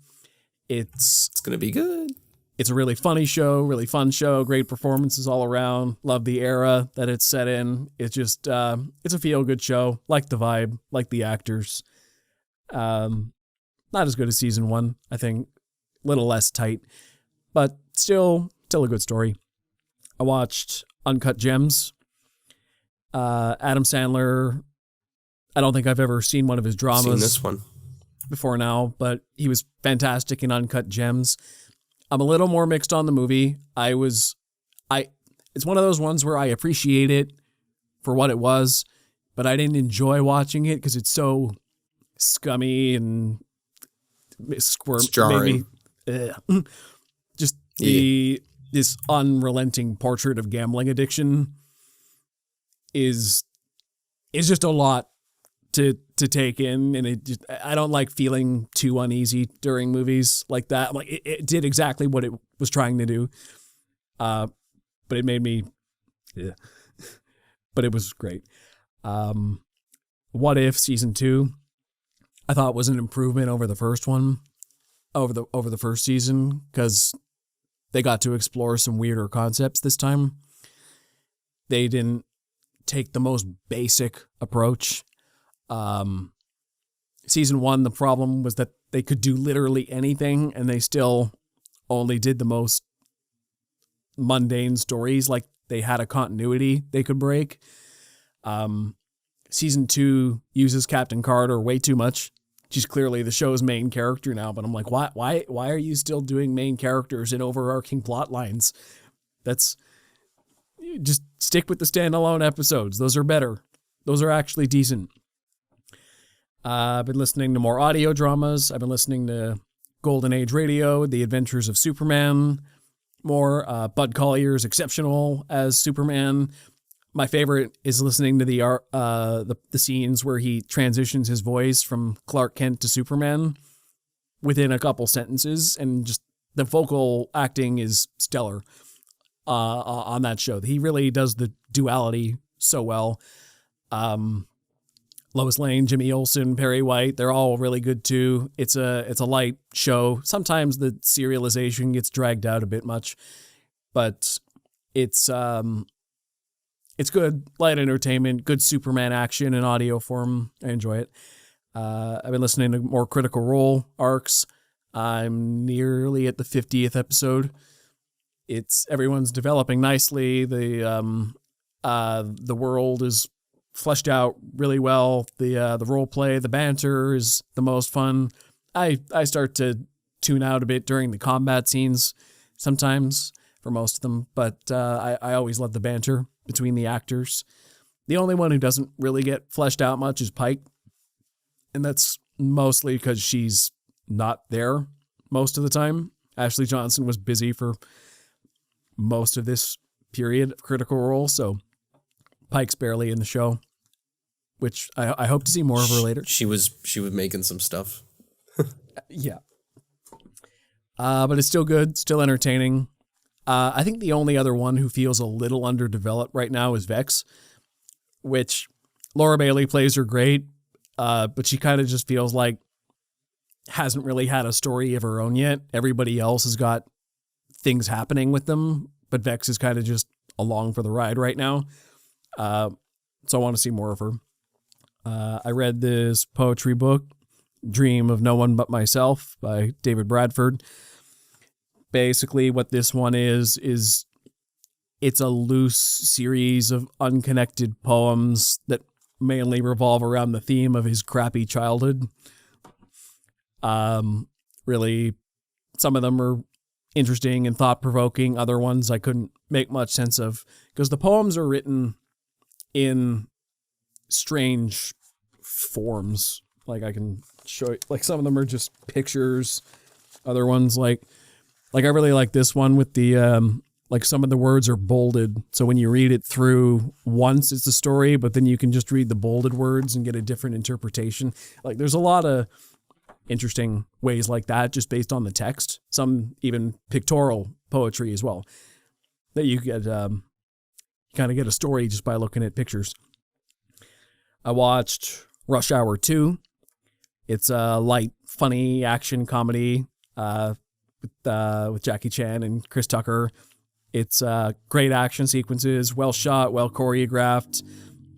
It's going to be good. It's a really funny show, really fun show, great performances all around. Love the era that it's set in. It's just, it's a feel-good show. Like the vibe, like the actors. Not as good as season 1, I think. A little less tight, but still a good story. I watched Uncut Gems. Adam Sandler, I don't think I've ever seen one of his dramas. Seen this one before now, but he was fantastic in Uncut Gems. I'm a little more mixed on the movie. It's one of those ones where I appreciate it for what it was, but I didn't enjoy watching it because it's so scummy and It's jarring. Just this unrelenting portrait of gambling addiction is just a lot to take in, and I don't like feeling too uneasy during movies like that. Like it did exactly what it was trying to do, but it made me, but it was great. What If season 2, I thought was an improvement over the first one, over the first season, because they got to explore some weirder concepts this time. They didn't take the most basic approach. Season 1, the problem was that they could do literally anything, and they still only did the most mundane stories. Like, they had a continuity they could break. Season 2 uses Captain Carter way too much. She's clearly the show's main character now, but I'm like, why are you still doing main characters and overarching plot lines? Just stick with the standalone episodes. Those are better. Those are actually decent. I've been listening to more audio dramas. I've been listening to Golden Age Radio, The Adventures of Superman, more Bud Collier's Exceptional as Superman. My favorite is listening to the scenes where he transitions his voice from Clark Kent to Superman within a couple sentences, and just the vocal acting is stellar on that show. He really does the duality so well. Lois Lane, Jimmy Olsen, Perry White, they're all really good too. It's a light show. Sometimes the serialization gets dragged out a bit much, but it's good, light entertainment, good Superman action in audio form. I enjoy it. I've been listening to more Critical Role arcs. I'm nearly at the 50th episode. Everyone's developing nicely. The world is fleshed out really well. The role play, the banter is the most fun. I start to tune out a bit during the combat scenes sometimes, for most of them, but I always love the banter between the actors. The only one who doesn't really get fleshed out much is Pike, and that's mostly because she's not there most of the time. Ashley Johnson was busy for most of this period of Critical Role, so Pike's barely in the show, which I hope to see more of her later. She was making some stuff. Yeah. But it's still good, still entertaining. I think the only other one who feels a little underdeveloped right now is Vex, which Laura Bailey plays her great, but she kind of just feels like hasn't really had a story of her own yet. Everybody else has got things happening with them, but Vex is kind of just along for the ride right now. So I want to see more of her. I read this poetry book, Dream of No One But Myself by David Bradford. Basically what this one is it's a loose series of unconnected poems that mainly revolve around the theme of his crappy childhood. Really, some of them are interesting and thought-provoking. Other ones I couldn't make much sense of, because the poems are written in strange forms. Like, I can show you, like, some of them are just pictures. Other ones, like I really like this one with the, like, some of the words are bolded. So when you read it through once, it's a story, but then you can just read the bolded words and get a different interpretation. Like, there's a lot of interesting ways like that, just based on the text. Some even pictorial poetry as well, that you get, kind of get a story just by looking at pictures. I watched Rush Hour 2. It's a light, funny action comedy with Jackie Chan and Chris Tucker. It's great action sequences, well shot, well choreographed.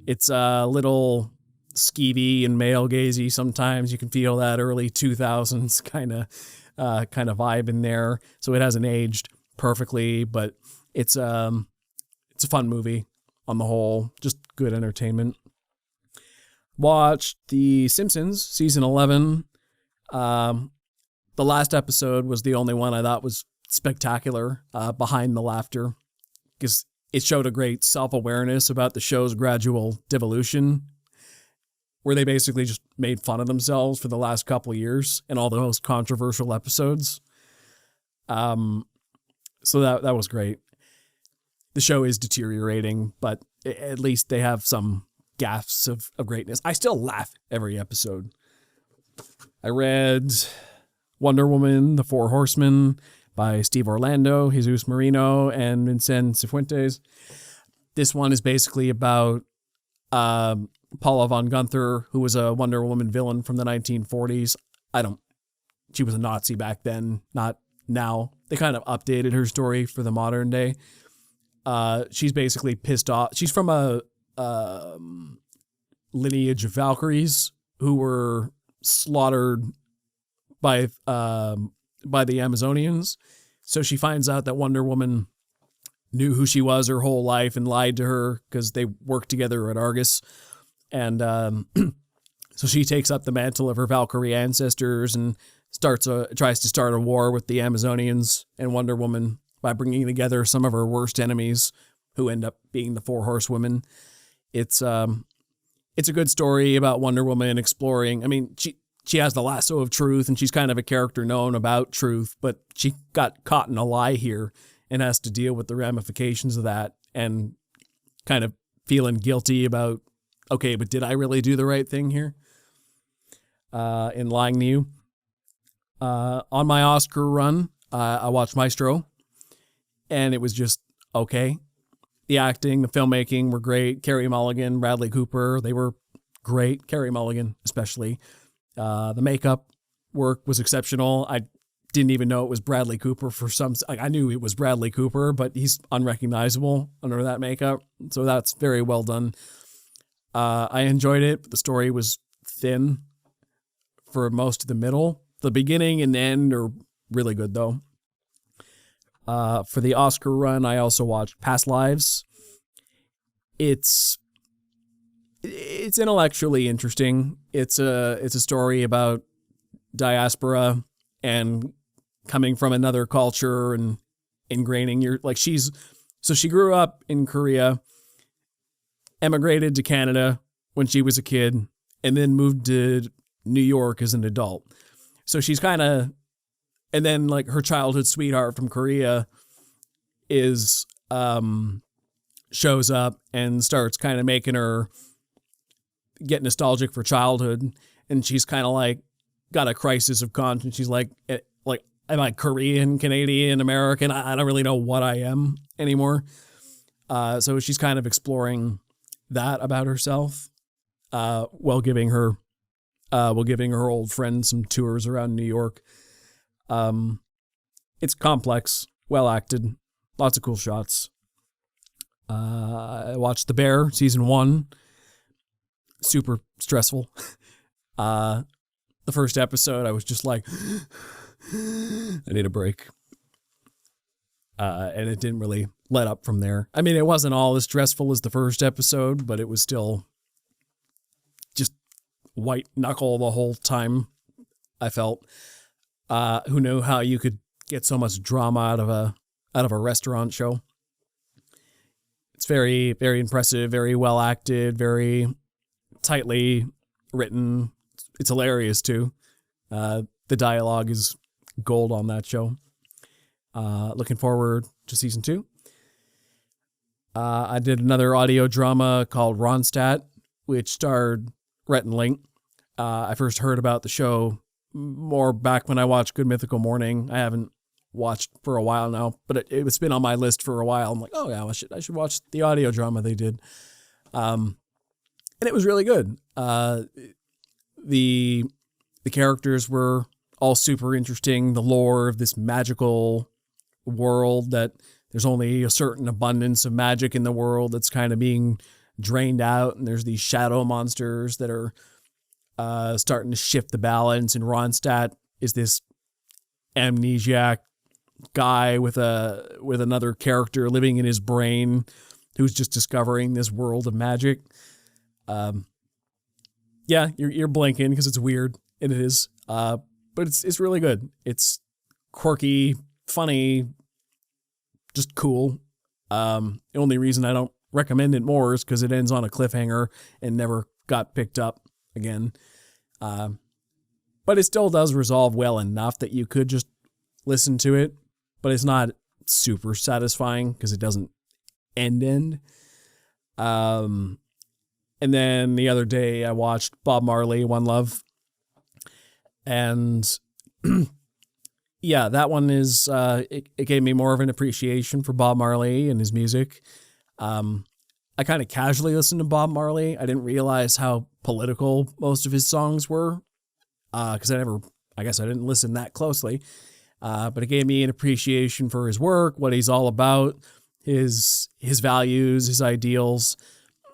It's a little skeevy and male gazy sometimes. You can feel that early 2000s kind of vibe in there. So it hasn't aged perfectly, but it's a fun movie on the whole. Just good entertainment. Watched The Simpsons season 11. The last episode was the only one I thought was spectacular, behind the laughter, because it showed a great self-awareness about the show's gradual devolution, where they basically just made fun of themselves for the last couple of years and all the most controversial episodes. So that was great. The show is deteriorating, but at least they have some gaffes of greatness. I still laugh every episode. I read Wonder Woman, The Four Horsemen by Steve Orlando, Jesus Marino, and Vincent Cifuentes. This one is basically about Paula von Gunther, who was a Wonder Woman villain from the 1940s. She was a Nazi back then, not now. They kind of updated her story for the modern day. She's basically pissed off. She's from a lineage of Valkyries who were slaughtered by the Amazonians. So she finds out that Wonder Woman knew who she was her whole life and lied to her because they worked together at Argus. And so she takes up the mantle of her Valkyrie ancestors and tries to start a war with the Amazonians and Wonder Woman by bringing together some of her worst enemies, who end up being the Four Horsewomen. It's a good story about Wonder Woman exploring. I mean, she has the lasso of truth, and she's kind of a character known about truth, but she got caught in a lie here and has to deal with the ramifications of that and kind of feeling guilty about, okay, but did I really do the right thing here in lying to you? On my Oscar run, I watched Maestro, and it was just okay. The acting, the filmmaking were great. Carey Mulligan, Bradley Cooper, they were great. Carey Mulligan, especially. The makeup work was exceptional. I didn't even know it was Bradley Cooper I knew it was Bradley Cooper, but he's unrecognizable under that makeup. So that's very well done. I enjoyed it, but the story was thin for most of the middle. The beginning and the end are really good, though. For the Oscar run, I also watched Past Lives. It's intellectually interesting. It's a story about diaspora and coming from another culture and ingraining she grew up in Korea, emigrated to Canada when she was a kid, and then moved to New York as an adult. So she's kind of, and then like her childhood sweetheart from Korea shows up and starts kind of making her get nostalgic for childhood. And she's kind of like got a crisis of conscience. She's like, am I Korean, Canadian, American? I don't really know what I am anymore. So she's kind of exploring that about herself, while giving her old friend some tours around New York. It's complex, well acted, lots of cool shots. I watched The Bear season 1. Super stressful. The first episode, I was just like, I need a break. And it didn't really let up from there. I mean, it wasn't all as stressful as the first episode, but it was still just white knuckle the whole time, I felt. Who knew how you could get so much drama out of a restaurant show? It's very, very impressive, very well acted, very tightly written. It's hilarious too. The dialogue is gold on that show. Looking forward to season 2. I did another audio drama called Ronstadt, which starred Rhett and Link. I first heard about the show more back when I watched Good Mythical Morning. I haven't watched for a while now, but it's been on my list for a while. I'm like, oh yeah, I should watch the audio drama they did. and it was really good. The characters were all super interesting. The lore of this magical world, that there's only a certain abundance of magic in the world that's kind of being drained out, and there's these shadow monsters that are starting to shift the balance. And Ronstadt is this amnesiac guy with another character living in his brain who's just discovering this world of magic. Yeah, you're blinking because it's weird, and it is. But it's really good. It's quirky, funny, just cool. The only reason I don't recommend it more is because it ends on a cliffhanger and never got picked up again. But it still does resolve well enough that you could just listen to it, but it's not super satisfying because it doesn't end. And then the other day I watched Bob Marley, One Love. And yeah, that one is, it gave me more of an appreciation for Bob Marley and his music. I kind of casually listened to Bob Marley. I didn't realize how political most of his songs were, because I guess I didn't listen that closely. But it gave me an appreciation for his work, what he's all about, his values, his ideals.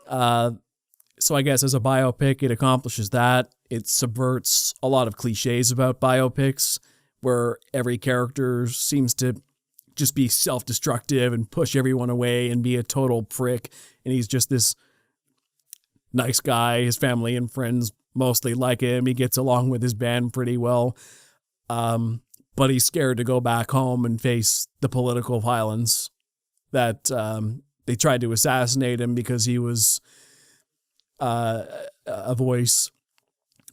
So I guess as a biopic, it accomplishes that. It subverts a lot of cliches about biopics, where every character seems to just be self-destructive and push everyone away and be a total prick. And he's just this nice guy. His family and friends mostly like him. He gets along with his band pretty well. But he's scared to go back home and face the political violence that they tried to assassinate him because he was a voice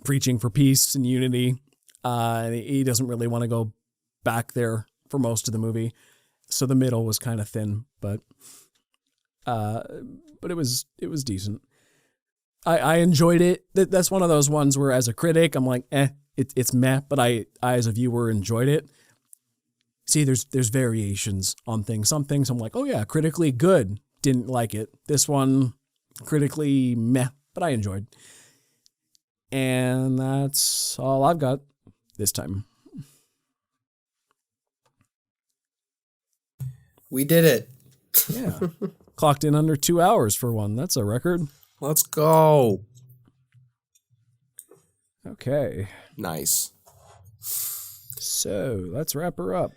preaching for peace and unity. And he doesn't really want to go back there for most of the movie. So the middle was kind of thin, but it was decent. I enjoyed it. That's one of those ones where as a critic, I'm like, it's meh, but I as a viewer enjoyed it. See, there's variations on things. Some things I'm like, oh yeah, critically good, didn't like it. This one, critically meh, but I enjoyed. And that's all I've got this time. We did it. Yeah. Clocked in under 2 hours for one. That's a record. Let's go. Okay. Nice. So let's wrap her up.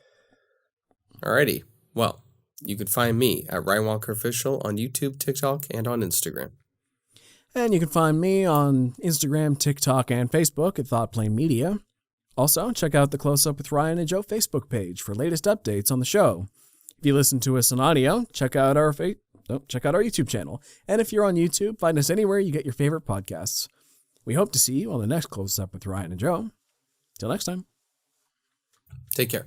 Alrighty. Well, you can find me at Ryan Walker Official on YouTube, TikTok, and on Instagram. And you can find me on Instagram, TikTok, and Facebook at ThoughtPlane Media. Also, check out the Close Up with Ryan and Joe Facebook page for latest updates on the show. If you listen to us on audio, check out our YouTube channel. And if you're on YouTube, find us anywhere you get your favorite podcasts. We hope to see you on the next Close Up with Ryan and Joe. Till next time. Take care.